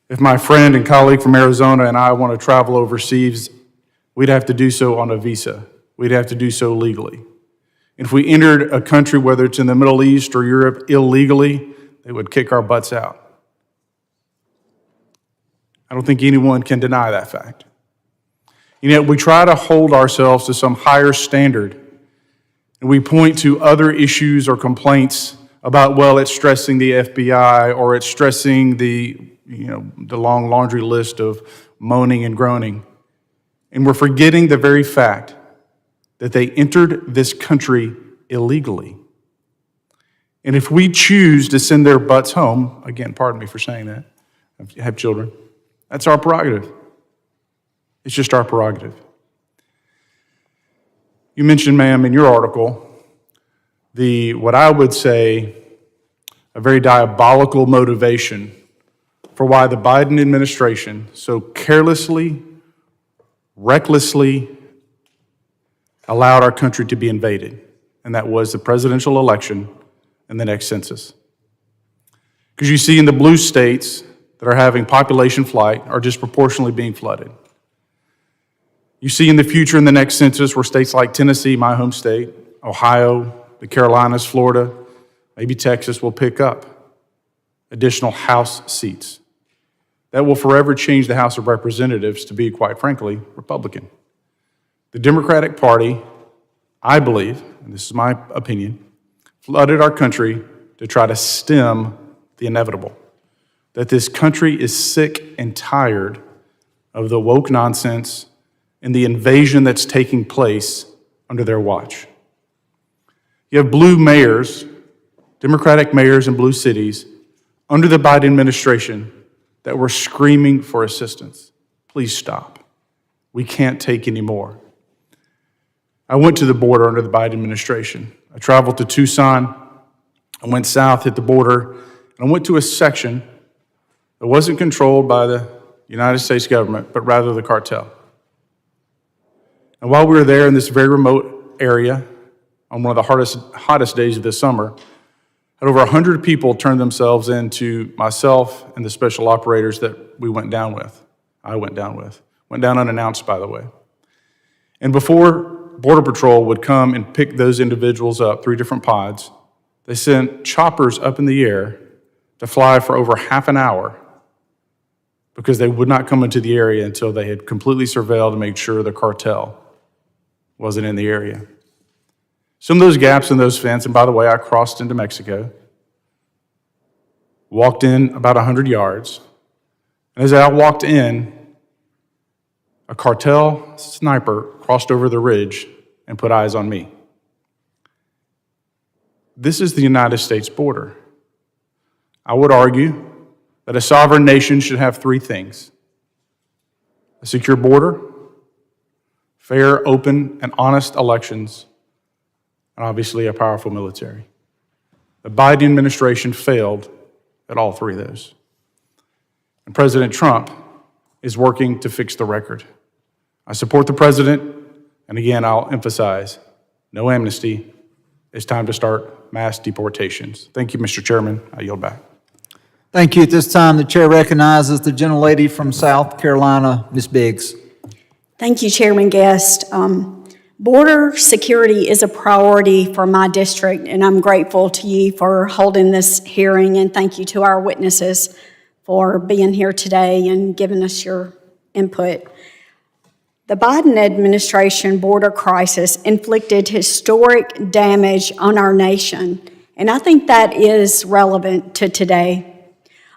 If my friend and colleague from Arizona and I want to travel overseas, we'd have to do so on a visa. We'd have to do so legally. If we entered a country, whether it's in the Middle East or Europe, illegally, they would kick our butts out. I don't think anyone can deny that fact. And yet we try to hold ourselves to some higher standard, and we point to other issues or complaints about, well, it's stressing the FBI or it's stressing the long laundry list of moaning and groaning. And we're forgetting the very fact that they entered this country illegally. And if we choose to send their butts home, again, pardon me for saying that, I have children, that's our prerogative. It's just our prerogative. You mentioned, ma'am, in your article, what I would say, a very diabolical motivation for why the Biden administration so carelessly, recklessly allowed our country to be invaded, and that was the presidential election and the next census. Because you see in the blue states that are having population flight are disproportionately being flooded. You see in the future in the next census where states like Tennessee, my home state, Ohio, the Carolinas, Florida, maybe Texas will pick up additional House seats. That will forever change the House of Representatives to be, quite frankly, Republican. The Democratic Party, I believe, and this is my opinion, flooded our country to try to stem the inevitable. That this country is sick and tired of the woke nonsense and the invasion that's taking place under their watch. You have blue mayors, Democratic mayors in blue cities, under the Biden administration that were screaming for assistance. Please stop. We can't take any more. I went to the border under the Biden administration. I traveled to Tucson. I went south, hit the border, and I went to a section that wasn't controlled by the United States government, but rather the cartel. And while we were there in this very remote area, on one of the hottest days of the summer, had over 100 people turned themselves in to myself and the special operators that we went down with. I went down with. Went down unannounced, by the way. And before Border Patrol would come and pick those individuals up, 3 different pods, they sent choppers up in the air to fly for over half an hour because they would not come into the area until they had completely surveilled and made sure the cartel wasn't in the area. Some of those gaps in those fences, and by the way, I crossed into Mexico, walked in about 100 yards, and as I walked in, a cartel sniper crossed over the ridge and put eyes on me. This is the United States border. I would argue that a sovereign nation should have three things: a secure border, fair, open, and honest elections, and obviously a powerful military. The Biden administration failed at all three of those. And President Trump is working to fix the record. I support the president, and again, I'll emphasize, no amnesty. It's time to start mass deportations. Thank you, Mr. Chairman. I yield back. Thank you. At this time, the chair recognizes the gentlelady from South Carolina, Ms. Biggs. Thank you, Chairman Guest. Border security is a priority for my district, and I'm grateful to you for holding this hearing, and thank you to our witnesses for being here today and giving us your input. The Biden administration border crisis inflicted historic damage on our nation, and I think that is relevant to today.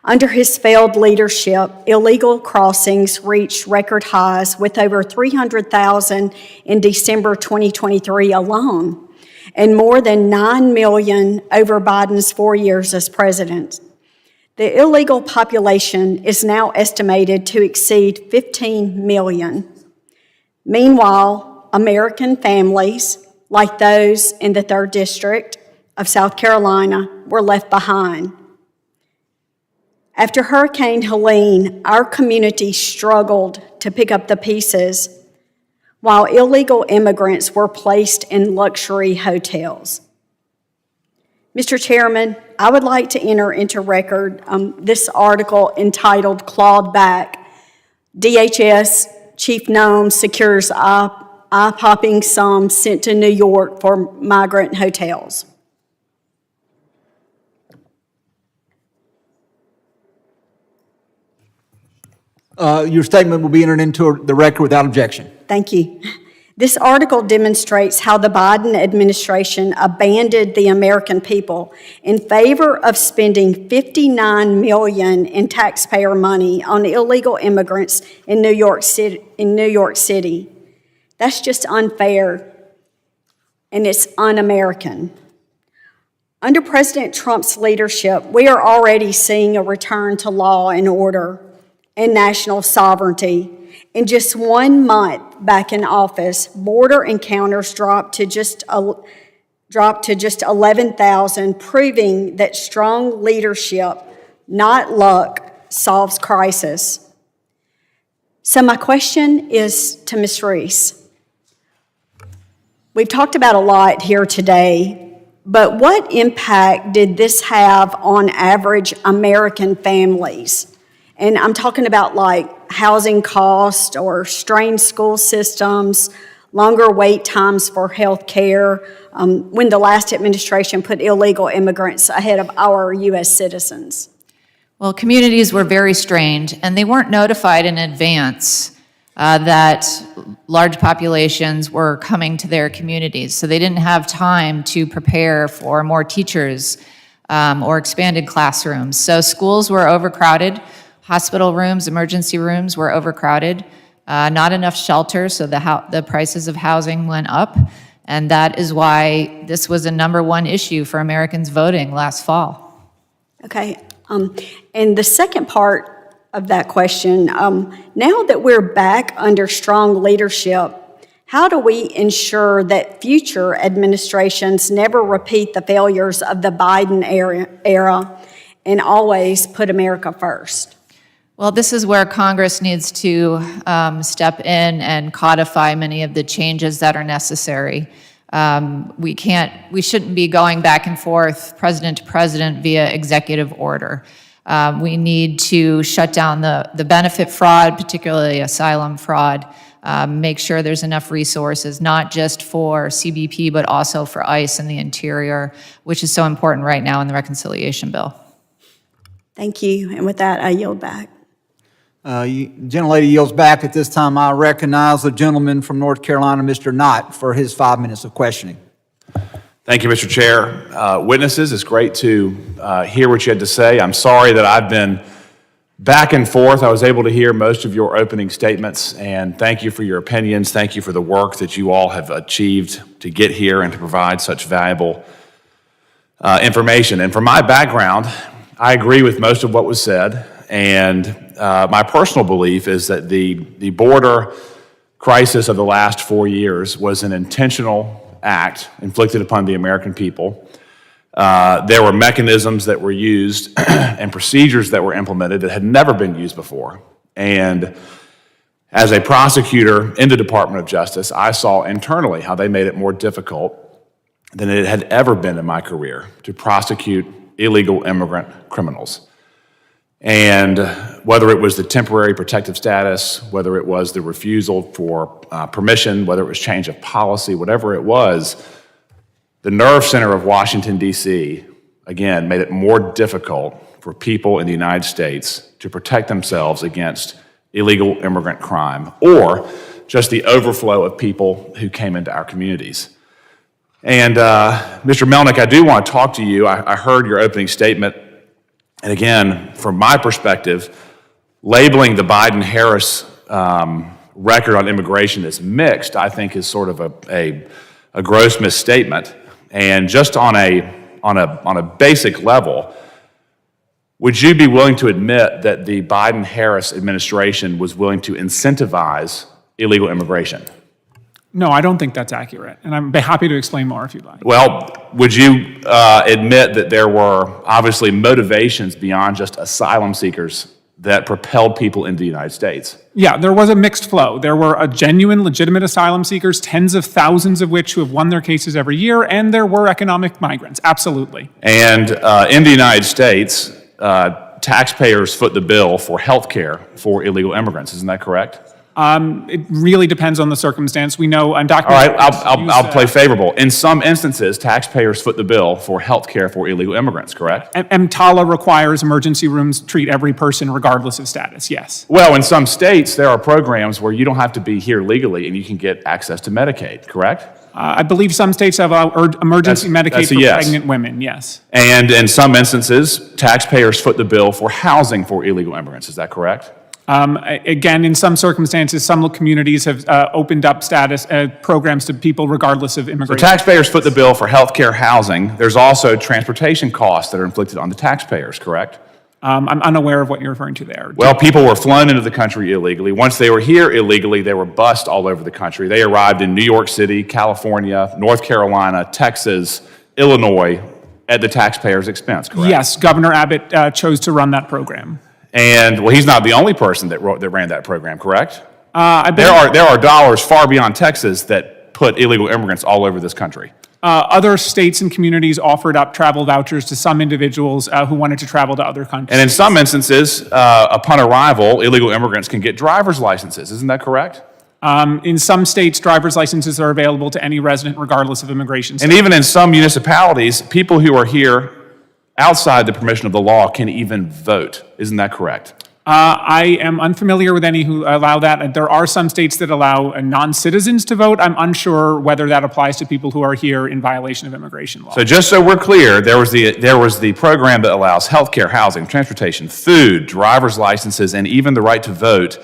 Under his failed leadership, illegal crossings reached record highs with over 300,000 in December 2023 alone, and more than 9 million over Biden's 4 years as president. The illegal population is now estimated to exceed 15 million. Meanwhile, American families, like those in the 3rd District of South Carolina, were left behind. After Hurricane Helene, our community struggled to pick up the pieces while illegal immigrants were placed in luxury hotels. Mr. Chairman, I would like to enter into record this article entitled "Clawed Back. DHS Chief Nome Secures Eye-Popping Sums Sent to New York for Migrant Hotels." Your statement will be entered into the record without objection. Thank you. This article demonstrates how the Biden administration abandoned the American people in favor of spending $59 million in taxpayer money on illegal immigrants in New York City. That's just unfair, and it's un-American. Under President Trump's leadership, we are already seeing a return to law and order and national sovereignty. In just 1 month back in office, border encounters dropped to just 11,000, proving that strong leadership, not luck, solves crisis. So my question is to Ms. Reese. We've talked about a lot here today, but what impact did this have on average American families? And I'm talking about like housing costs or strained school systems, longer wait times for health care, when the last administration put illegal immigrants ahead of our U.S. citizens. Well, communities were very strained, and they weren't notified in advance that large populations were coming to their communities. So they didn't have time to prepare for more teachers or expanded classrooms. So schools were overcrowded. Hospital rooms, emergency rooms were overcrowded, not enough shelter, so the prices of housing went up, and that is why this was a #1 issue for Americans voting last fall. Okay, and the second part of that question, now that we're back under strong leadership, how do we ensure that future administrations never repeat the failures of the Biden era and always put America first? Well, this is where Congress needs to step in and codify many of the changes that are necessary. We shouldn't be going back and forth, president to president, via executive order. We need to shut down the benefit fraud, particularly asylum fraud, make sure there's enough resources, not just for CBP, but also for ICE and the Interior, which is so important right now in the reconciliation bill. Thank you, and with that, I yield back. Gentlelady yields back. At this time, I recognize the gentleman from North Carolina, Mr. Knott, for his 5 minutes of questioning. Thank you, Mr. Chair. Witnesses, it's great to hear what you had to say. I'm sorry that I've been back and forth. I was able to hear most of your opening statements, and thank you for your opinions. Thank you for the work that you all have achieved to get here and to provide such valuable information. And from my background, I agree with most of what was said, and my personal belief is that the border crisis of the last 4 years was an intentional act inflicted upon the American people. There were mechanisms that were used and procedures that were implemented that had never been used before. And as a prosecutor in the Department of Justice, I saw internally how they made it more difficult than it had ever been in my career to prosecute illegal immigrant criminals. And whether it was the temporary protective status, whether it was the refusal for permission, whether it was change of policy, whatever it was, the nerve center of Washington, D.C., again, made it more difficult for people in the United States to protect themselves against illegal immigrant crime or just the overflow of people who came into our communities. And Mr. Melnick, I do want to talk to you. I heard your opening statement. And again, from my perspective, labeling the Biden-Harris record on immigration as mixed, I think is sort of a gross misstatement. And just on a basic level, would you be willing to admit that the Biden-Harris administration was willing to incentivize illegal immigration? No, I don't think that's accurate, and I'm happy to explain more if you'd like. Well, would you admit that there were obviously motivations beyond just asylum seekers that propelled people into the United States? Yeah, there was a mixed flow. There were a genuine, legitimate asylum seekers, tens of thousands of which who have won their cases every year, and there were economic migrants, absolutely. And in the United States, taxpayers foot the bill for health care for illegal immigrants, isn't that correct? It really depends on the circumstance. We know undocumented. All right, I'll play favorable. In some instances, taxpayers foot the bill for health care for illegal immigrants, correct? EMTALA requires emergency rooms treat every person regardless of status, yes. Well, in some states, there are programs where you don't have to be here legally and you can get access to Medicaid, correct? I believe some states have emergency Medicaid for yes. pregnant women, yes. And in some instances, taxpayers foot the bill for housing for illegal immigrants, is that correct? Again, in some circumstances, some communities have opened up status programs to people regardless of immigration. So taxpayers foot the bill for health care, housing. There's also transportation costs that are inflicted on the taxpayers, correct? I'm unaware of what you're referring to there. Well, people were flown into the country illegally. Once they were here illegally, they were bussed all over the country. They arrived in New York City, California, North Carolina, Texas, Illinois, at the taxpayers' expense, correct? Yes, Governor Abbott chose to run that program. And, well, he's not the only person that ran that program, correct? There are dollars far beyond Texas that put illegal immigrants all over this country. Other states and communities offered up travel vouchers to some individuals who wanted to travel to other countries. And in some instances, upon arrival, illegal immigrants can get driver's licenses. Isn't that correct? In some states, driver's licenses are available to any resident regardless of immigration status. And even in some municipalities, people who are here outside the permission of the law can even vote. Isn't that correct? I am unfamiliar with any who allow that. There are some states that allow non-citizens to vote. I'm unsure whether that applies to people who are here in violation of immigration law. So just so we're clear, there was the program that allows health care, housing, transportation, food, driver's licenses, and even the right to vote.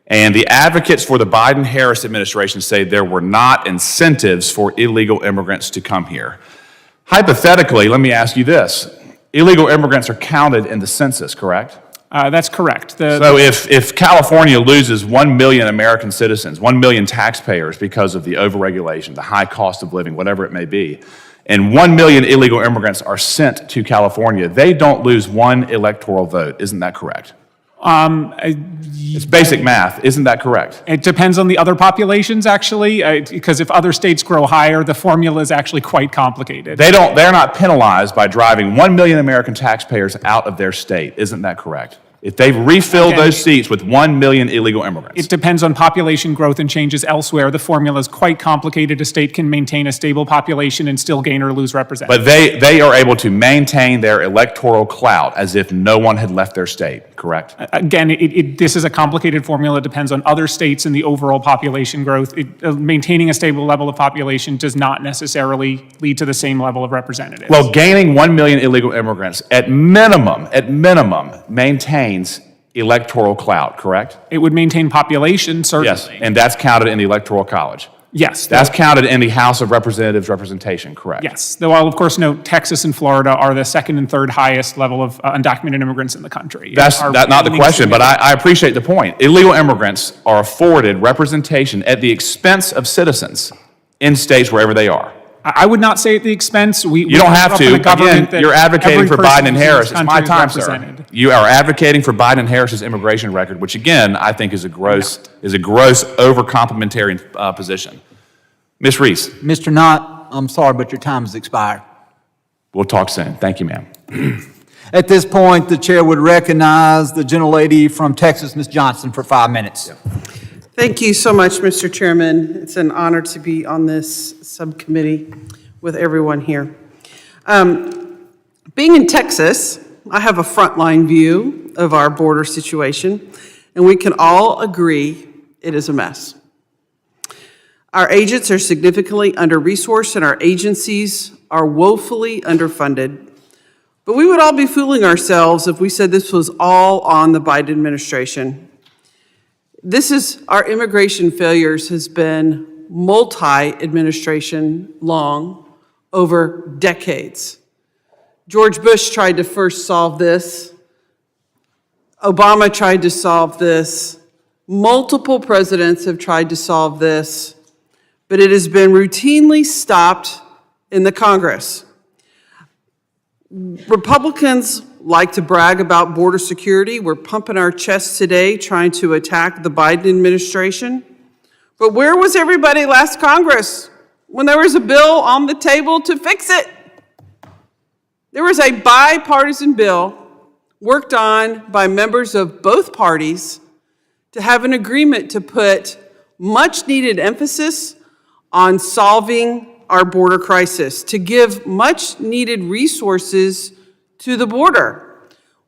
And the advocates for the Biden-Harris administration say there were not incentives for illegal immigrants to come here. Hypothetically, let me ask you this. Illegal immigrants are counted in the census, correct? That's correct. So if California loses 1 million American citizens, 1 million taxpayers because of the overregulation, the high cost of living, whatever it may be, and 1 million illegal immigrants are sent to California, they don't lose one electoral vote. Isn't that correct? It's basic math. Isn't that correct? It depends on the other populations, actually, because if other states grow higher, the formula is actually quite complicated. They're not penalized by driving 1 million American taxpayers out of their state. Isn't that correct? If they've refilled Again, those seats with 1 million illegal immigrants. It depends on population growth and changes elsewhere. The formula is quite complicated. A state can maintain a stable population and still gain or lose representation. But they are able to maintain their electoral clout as if no one had left their state, correct? Again, this is a complicated formula. It depends on other states and the overall population growth. Maintaining a stable level of population does not necessarily lead to the same level of representatives. Well, gaining 1 million illegal immigrants at minimum, maintains electoral clout, correct? It would maintain population, certainly. Yes, and that's counted in the Electoral College. Yes. That's counted in the House of Representatives representation, correct? Yes, though I'll of course note Texas and Florida are the second and third highest level of undocumented immigrants in the country. That's not the question, but I appreciate the point. Illegal immigrants are afforded representation at the expense of citizens in states wherever they are. I would not say at the expense. You don't have to. Again, you're advocating for Biden and Harris. It's my time, sir. You are advocating for Biden and Harris's immigration record, which again, I think is a gross over-complimentary position. Ms. Reese. Mr. Knott, I'm sorry, but your time has expired. We'll talk soon. Thank you, ma'am. At this point, the chair would recognize the gentlelady from Texas, Ms. Johnson, for 5 minutes. Thank you so much, Mr. Chairman. It's an honor to be on this subcommittee with everyone here. Being in Texas, I have a frontline view of our border situation, and we can all agree it is a mess. Our agents are significantly under-resourced, and our agencies are woefully underfunded. But we would all be fooling ourselves if we said this was all on the Biden administration. Our immigration failures has been multi-administration long, over decades. George Bush tried to first solve this. Obama tried to solve this. Multiple presidents have tried to solve this, but it has been routinely stopped in the Congress. Republicans like to brag about border security. We're pumping our chests today trying to attack the Biden administration. But where was everybody last Congress when there was a bill on the table to fix it? There was a bipartisan bill worked on by members of both parties to have an agreement to put much-needed emphasis on solving our border crisis, to give much-needed resources to the border.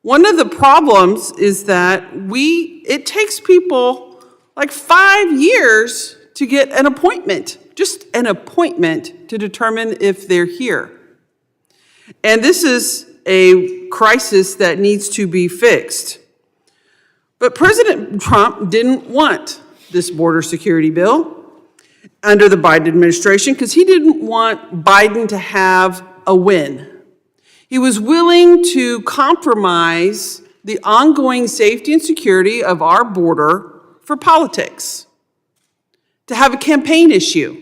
One of the problems is that it takes people like 5 years to get an appointment, just an appointment to determine if they're here. And this is a crisis that needs to be fixed. But President Trump didn't want this border security bill under the Biden administration because he didn't want Biden to have a win. He was willing to compromise the ongoing safety and security of our border for politics, to have a campaign issue.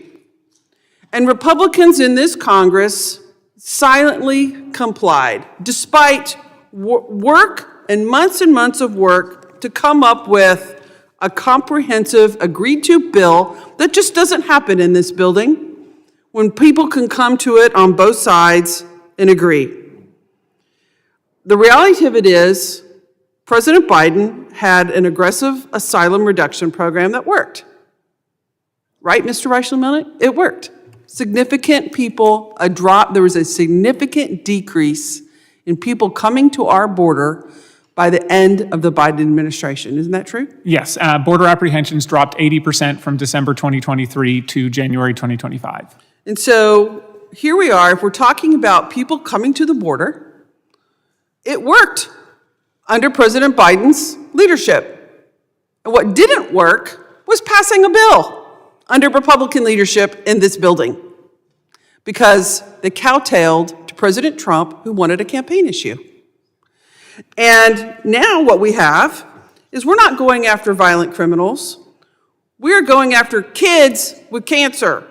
And Republicans in this Congress silently complied, despite work and months of work to come up with a comprehensive, agreed-to bill that just doesn't happen in this building when people can come to it on both sides and agree. The reality of it is, President Biden had an aggressive asylum reduction program that worked. Right, Mr. Reichel-Melnick? It worked. There was a significant decrease in people coming to our border by the end of the Biden administration. Isn't that true? Yes, border apprehensions dropped 80% from December 2023 to January 2025. And so here we are, if we're talking about people coming to the border, it worked under President Biden's leadership. And what didn't work was passing a bill under Republican leadership in this building because they kowtowed to President Trump, who wanted a campaign issue. And now what we have is we're not going after violent criminals. We're going after kids with cancer.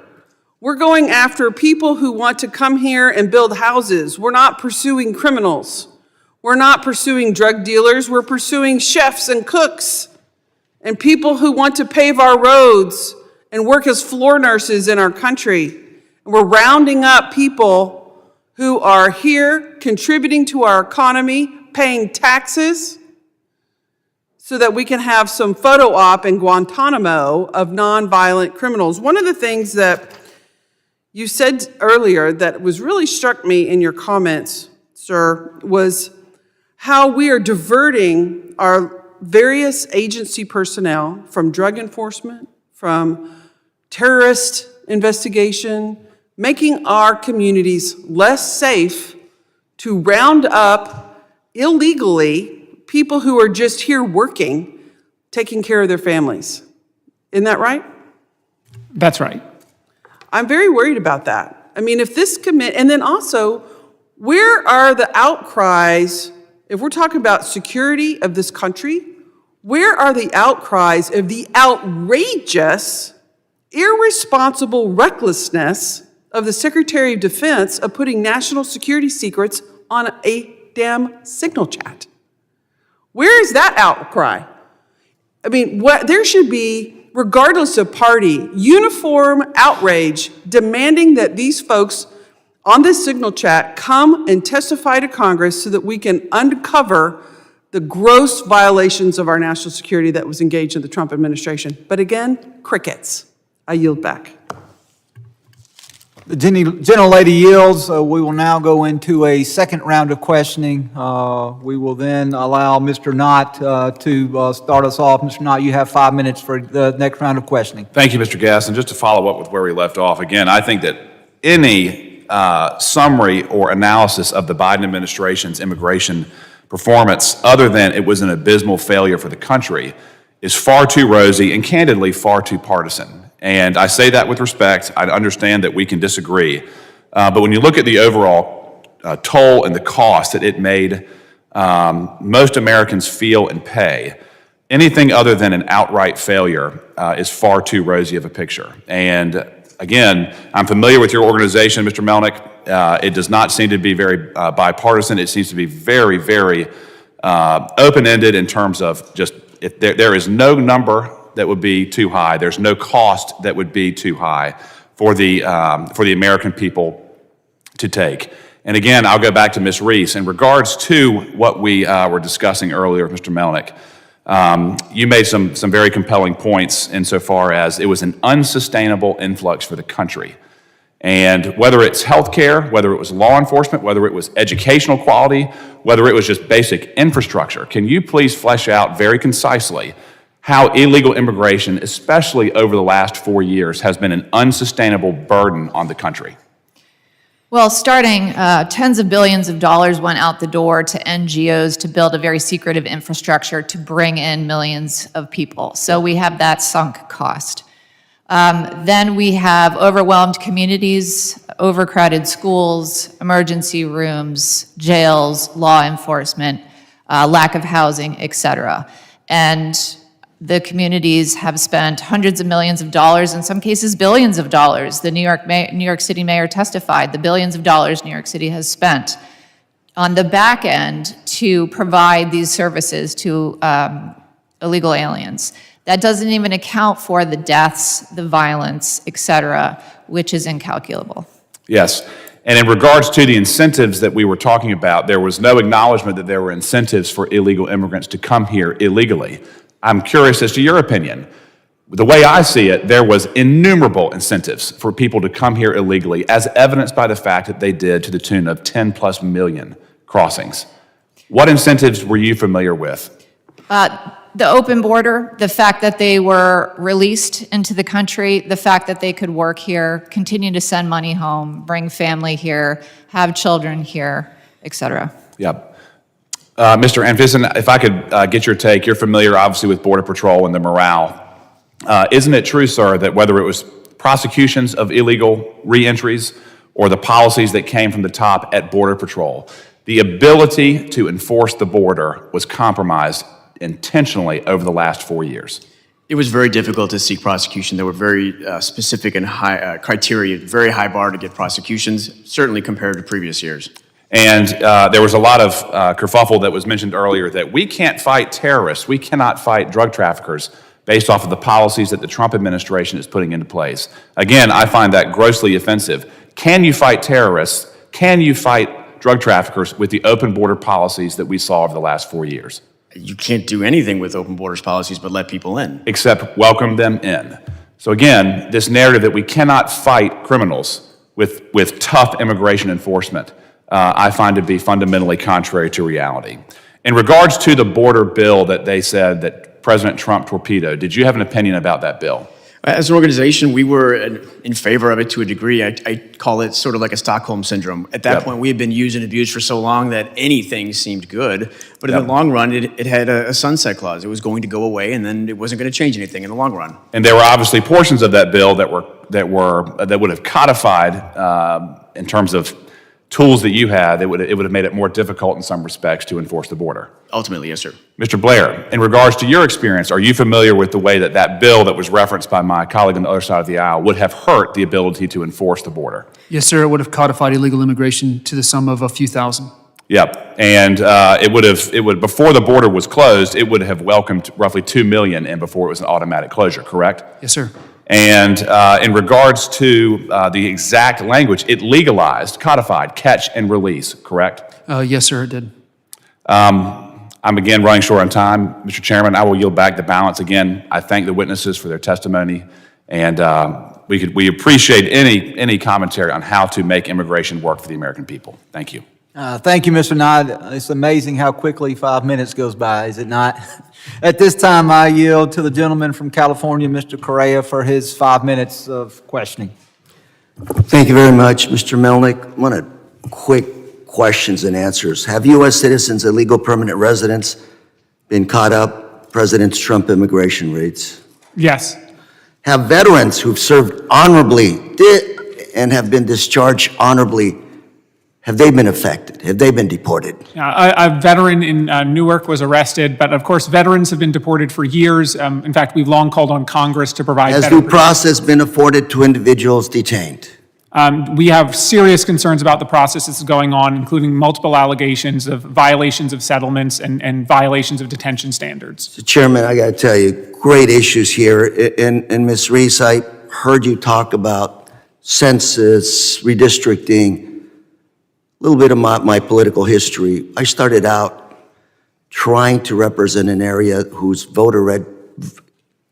We're going after people who want to come here and build houses. We're not pursuing criminals. We're not pursuing drug dealers. We're pursuing chefs and cooks and people who want to pave our roads and work as floor nurses in our country. And we're rounding up people who are here contributing to our economy, paying taxes, so that we can have some photo op in Guantanamo of nonviolent criminals. One of the things that you said earlier that was really struck me in your comments, sir, was how we are diverting our various agency personnel from drug enforcement, from terrorist investigation, making our communities less safe to round up illegally people who are just here working, taking care of their families. Isn't that right? That's right. I'm very worried about that. I mean, if this and then also, where are the outcries, if we're talking about security of this country, where are the outcries of the outrageous, irresponsible recklessness of the Secretary of Defense of putting national security secrets on a damn signal chat? Where is that outcry? I mean, there should be, regardless of party, uniform outrage demanding that these folks on this signal chat come and testify to Congress so that we can uncover the gross violations of our national security that was engaged in the Trump administration. But again, crickets. I yield back. The gentlelady yields. We will now go into a second round of questioning. We will then allow Mr. Knott to start us off. Mr. Knott, you have 5 minutes for the next round of questioning. Thank you, Mr. Guest. And just to follow up with where we left off, again, I think that any summary or analysis of the Biden administration's immigration performance, other than it was an abysmal failure for the country, is far too rosy and candidly far too partisan. And I say that with respect. I understand that we can disagree. But when you look at the overall toll and the cost that it made most Americans feel and pay, anything other than an outright failure is far too rosy of a picture. And again, I'm familiar with your organization, Mr. Melnick. It does not seem to be very bipartisan. It seems to be very, very open-ended in terms of just, there is no number that would be too high. There's no cost that would be too high for the American people to take. And again, I'll go back to Ms. Reese. In regards to what we were discussing earlier, Mr. Melnick, you made some very compelling points insofar as it was an unsustainable influx for the country. And whether it's healthcare, whether it was law enforcement, whether it was educational quality, whether it was just basic infrastructure, can you please flesh out very concisely how illegal immigration, especially over the last 4 years, has been an unsustainable burden on the country? Well, starting, tens of billions of dollars went out the door to NGOs to build a very secretive infrastructure to bring in millions of people. So we have that sunk cost. Then we have overwhelmed communities, overcrowded schools, emergency rooms, jails, law enforcement, lack of housing, et cetera. And the communities have spent hundreds of millions of dollars, in some cases billions of dollars. The New York City mayor testified the billions of dollars New York City has spent on the back end to provide these services to illegal aliens. That doesn't even account for the deaths, the violence, et cetera, which is incalculable. Yes. And in regards to the incentives that we were talking about, there was no acknowledgement that there were incentives for illegal immigrants to come here illegally. I'm curious as to your opinion. The way I see it, there was innumerable incentives for people to come here illegally, as evidenced by the fact that they did to the tune of 10+ million crossings. What incentives were you familiar with? The open border, the fact that they were released into the country, the fact that they could work here, continue to send money home, bring family here, have children here, et cetera. Yep. Mr. Anfison, if I could get your take, you're familiar obviously with Border Patrol and the morale. Isn't it true, sir, that whether it was prosecutions of illegal reentries or the policies that came from the top at Border Patrol, the ability to enforce the border was compromised intentionally over the last 4 years? It was very difficult to seek prosecution. There were very specific and high criteria, very high bar to get prosecutions, certainly compared to previous years. And there was a lot of kerfuffle that was mentioned earlier that we can't fight terrorists, we cannot fight drug traffickers based off of the policies that the Trump administration is putting into place. Again, I find that grossly offensive. Can you fight terrorists? Can you fight drug traffickers with the open border policies that we saw over the last 4 years? You can't do anything with open borders policies but let people in. Except welcome them in. So again, this narrative that we cannot fight criminals with tough immigration enforcement, I find to be fundamentally contrary to reality. In regards to the border bill that they said that President Trump torpedoed, did you have an opinion about that bill? As an organization, we were in favor of it to a degree. I call it sort of like a Stockholm syndrome. At that point, we had been used and abused for so long that anything seemed good. But in the long run, it had a sunset clause. It was going to go away, and then it wasn't going to change anything in the long run. And there were obviously portions of that bill that would have codified in terms of tools that you had. It would have made it more difficult in some respects to enforce the border. Ultimately, yes, sir. Mr. Blair, in regards to your experience, are you familiar with the way that that bill that was referenced by my colleague on the other side of the aisle would have hurt the ability to enforce the border? Yes, sir, it would have codified illegal immigration to the sum of a few thousand. Yep, and it would before the border was closed, it would have welcomed roughly 2 million in before it was an automatic closure, correct? Yes, sir. And in regards to the exact language, it legalized, codified, catch and release, correct? Yes, sir, it did. I'm again running short on time. Mr. Chairman, I will yield back the balance. Again, I thank the witnesses for their testimony, and we appreciate any commentary on how to make immigration work for the American people. Thank you. Thank you, Mr. Nye. It's amazing how quickly 5 minutes goes by, is it not? At this time, I yield to the gentleman from California, Mr. Correa, for his 5 minutes of questioning. Thank you very much, Mr. Melnick. I want to quick questions and answers. Have U.S. citizens and legal permanent residents been caught up President Trump immigration raids? Yes. Have veterans who've served honorably and have been discharged honorably, have they been affected? Have they been deported? A veteran in Newark was arrested, but of course, veterans have been deported for years. In fact, we've long called on Congress to provide Has better due process been afforded to individuals detained? We have serious concerns about the process that's going on, including multiple allegations of violations of settlements and violations of detention standards. So Chairman, I got to tell you, great issues here. And Ms. Reese, I heard you talk about census, redistricting, a little bit of my political history. I started out trying to represent an area whose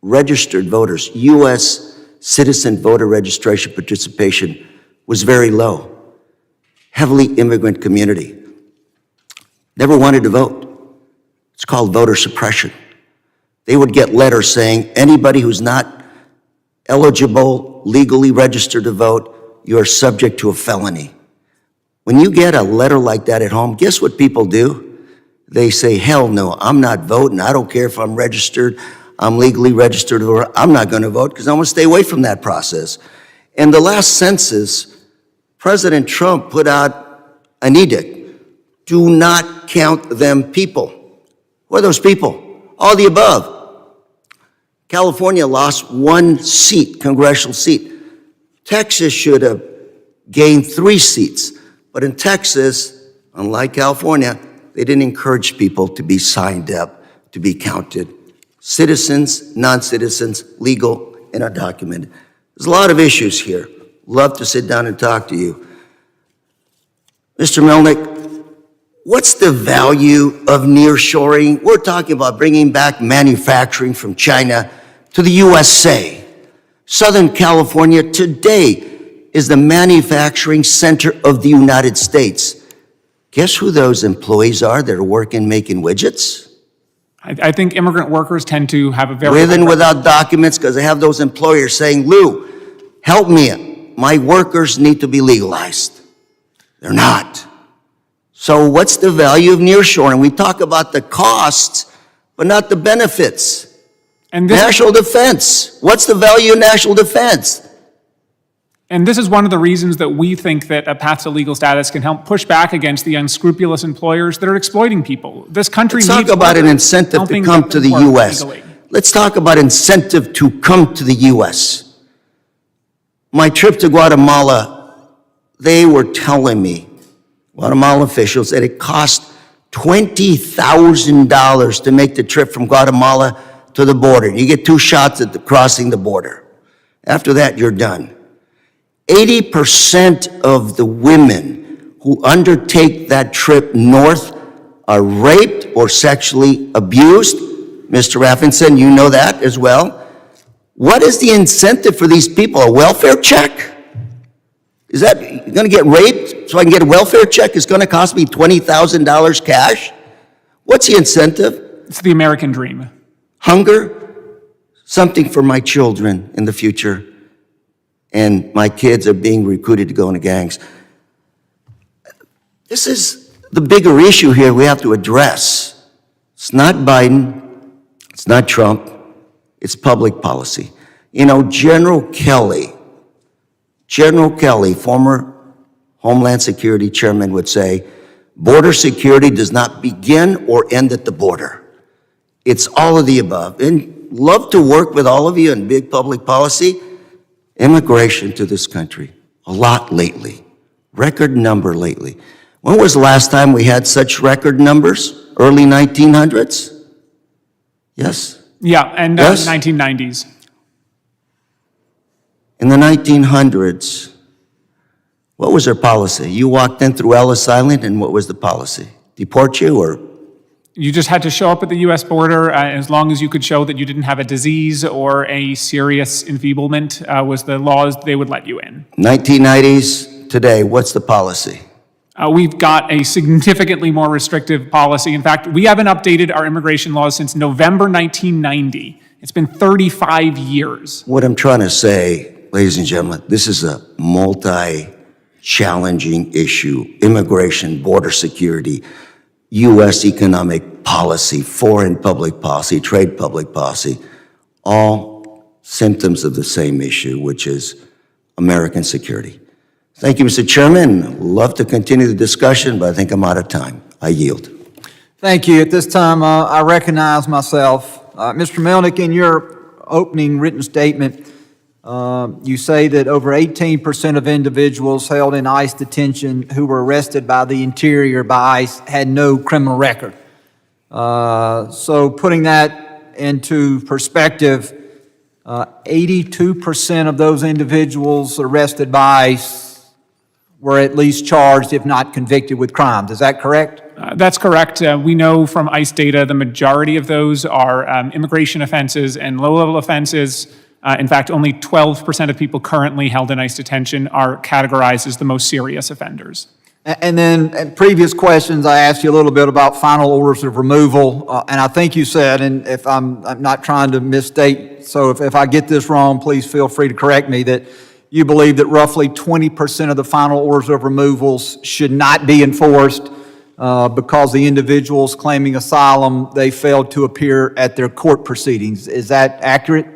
registered voters, U.S. citizen voter registration participation was very low. Heavily immigrant community. Never wanted to vote. It's called voter suppression. They would get letters saying, anybody who's not eligible, legally registered to vote, you are subject to a felony. When you get a letter like that at home, guess what people do? They say, hell no, I'm not voting. I don't care if I'm registered. I'm legally registered, or I'm not going to vote because I want to stay away from that process. In the last census, President Trump put out an edict. Do not count them people. Who are those people? All the above. California lost 1 seat, congressional seat. Texas should have gained 3 seats. But in Texas, unlike California, they didn't encourage people to be signed up, to be counted. Citizens, non-citizens, legal, and undocumented. There's a lot of issues here. Love to sit down and talk to you. Mr. Melnick, what's the value of nearshoring? We're talking about bringing back manufacturing from China to the USA. Southern California today is the manufacturing center of the United States. Guess who those employees are that are working making widgets? I think immigrant workers tend to have a very... With and without documents, because they have those employers saying, Lou, help me, my workers need to be legalized. They're not. So what's the value of nearshoring? We talk about the costs, but not the benefits. And national defense. What's the value of national defense? And this is one of the reasons that we think that a path to legal status can help push back against the unscrupulous employers that are exploiting people. This country needs... Let's talk about an incentive to come to the U.S. Let's talk about incentive to come to the U.S. My trip to Guatemala, they were telling me, Guatemala officials, that it cost $20,000 to make the trip from Guatemala to the border. You get 2 shots at crossing the border. After that, you're done. 80% of the women who undertake that trip north are raped or sexually abused. Mr. Raffinson, you know that as well. What is the incentive for these people? A welfare check? Is that, you're going to get raped so I can get a welfare check? It's going to cost me $20,000 cash? What's the incentive? It's the American dream. Hunger? Something for my children in the future. And my kids are being recruited to go into gangs. This is the bigger issue here we have to address. It's not Biden, it's not Trump, it's public policy. You know, General Kelly, former Homeland Security Chairman, would say, border security does not begin or end at the border. It's all of the above. And love to work with all of you in big public policy. Immigration to this country, a lot lately, record number lately. When was the last time we had such record numbers? Early 1900s? Yes? Yeah, and Yes? 1990s. In the 1900s, what was their policy? You walked in through Ellis Island, and what was the policy? Deport you, or? You just had to show up at the U.S. border as long as you could show that you didn't have a disease or a serious enfeeblement was the laws they would let you in. 1990s, today, what's the policy? We've got a significantly more restrictive policy. In fact, we haven't updated our immigration laws since November 1990. It's been 35 years. What I'm trying to say, ladies and gentlemen, this is a multi-challenging issue. Immigration, border security, U.S. economic policy, foreign public policy, trade public policy, all symptoms of the same issue, which is American security. Thank you, Mr. Chairman. Love to continue the discussion, but I think I'm out of time. I yield. Thank you. At this time, I recognize myself. Mr. Melnick, in your opening written statement, you say that over 18% of individuals held in ICE detention who were arrested by the Interior by ICE had no criminal record. So putting that into perspective, 82% of those individuals arrested by ICE were at least charged, if not convicted, with crimes. Is that correct? That's correct. We know from ICE data the majority of those are immigration offenses and low-level offenses. In fact, only 12% of people currently held in ICE detention are categorized as the most serious offenders. And then in previous questions, I asked you a little bit about final orders of removal, and I think you said, and if I'm not trying to misstate, so if I get this wrong, please feel free to correct me, that you believe that roughly 20% of the final orders of removals should not be enforced because the individuals claiming asylum, they failed to appear at their court proceedings. Is that accurate?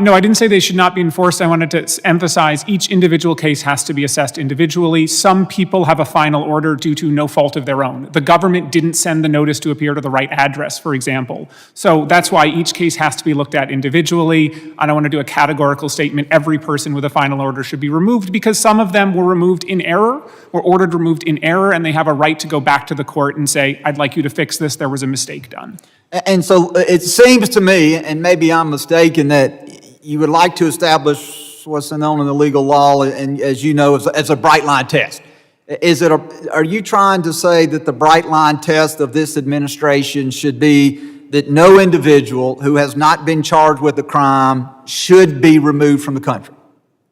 No, I didn't say they should not be enforced. I wanted to emphasize each individual case has to be assessed individually. Some people have a final order due to no fault of their own. The government didn't send the notice to appear to the right address, for example. So that's why each case has to be looked at individually. I don't want to do a categorical statement. Every person with a final order should be removed because some of them were removed in error, were ordered removed in error, and they have a right to go back to the court and say, I'd like you to fix this. There was a mistake done. And so it seems to me, and maybe I'm mistaken, that you would like to establish what's known in the legal law, and as you know, as a bright line test. Are you trying to say that the bright line test of this administration should be that no individual who has not been charged with a crime should be removed from the country?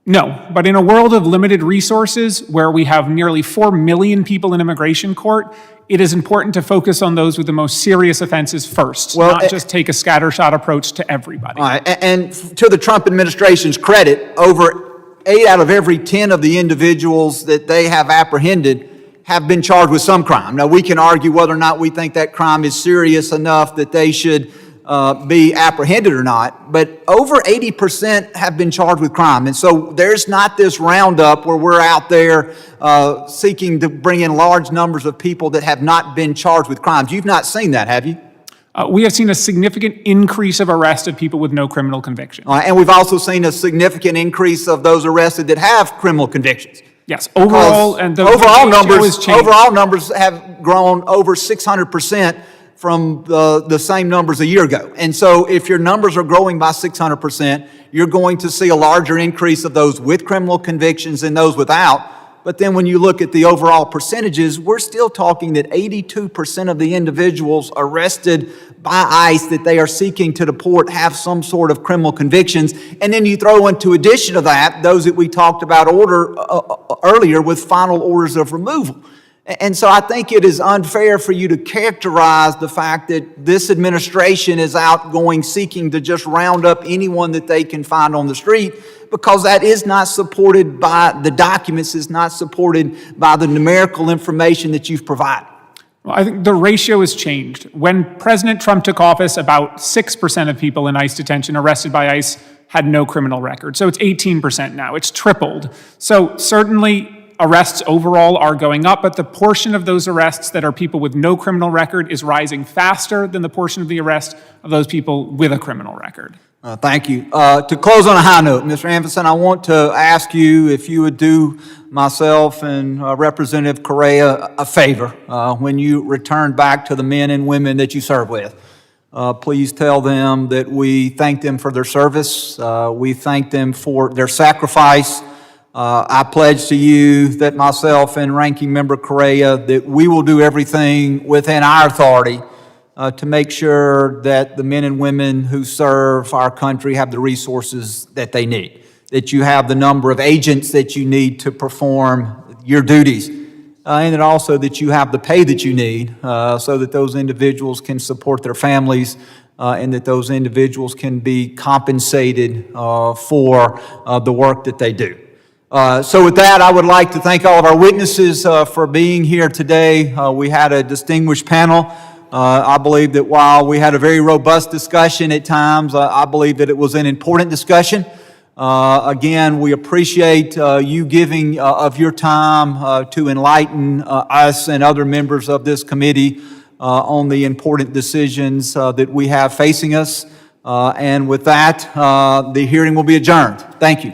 No, but in a world of limited resources where we have nearly 4 million people in immigration court, it is important to focus on those with the most serious offenses first, not just take a scattershot approach to everybody. All right, and to the Trump administration's credit, over 8 out of every 10 of the individuals that they have apprehended have been charged with some crime. Now, we can argue whether or not we think that crime is serious enough that they should be apprehended or not, but over 80% have been charged with crime. And so there's not this roundup where we're out there seeking to bring in large numbers of people that have not been charged with crimes. You've not seen that, have you? We have seen a significant increase of arrest of people with no criminal conviction. And we've also seen a significant increase of those arrested that have criminal convictions. Yes, overall, and the overall numbers have grown over 600% from the same numbers a year ago. And so if your numbers are growing by 600%, you're going to see a larger increase of those with criminal convictions than those without. But then when you look at the overall percentages, we're still talking that 82% of the individuals arrested by ICE that they are seeking to deport have some sort of criminal convictions. And then you throw into addition to that, those that we talked about earlier with final orders of removal. And so I think it is unfair for you to characterize the fact that this administration is out going seeking to just round up anyone that they can find on the street, because that is not supported by the documents, is not supported by the numerical information that you've provided. Well, I think the ratio has changed. When President Trump took office, about 6% of people in ICE detention arrested by ICE had no criminal record. So it's 18% now. It's tripled. So certainly arrests overall are going up, but the portion of those arrests that are people with no criminal record is rising faster than the portion of the arrest of those people with a criminal record. Thank you. To close on a high note, Mr. Anderson, I want to ask you if you would do myself and Representative Correa a favor when you return back to the men and women that you serve with. Please tell them that we thank them for their service. We thank them for their sacrifice. I pledge to you that myself and Ranking Member Correa, that we will do everything within our authority to make sure that the men and women who serve our country have the resources that they need, that you have the number of agents that you need to perform your duties, and that also that you have the pay that you need so that those individuals can support their families and that those individuals can be compensated for the work that they do. So with that, I would like to thank all of our witnesses for being here today. We had a distinguished panel. I believe that while we had a very robust discussion at times, I believe that it was an important discussion. Again, we appreciate you giving of your time to enlighten us and other members of this committee on the important decisions that we have facing us. And with that, the hearing will be adjourned. Thank you.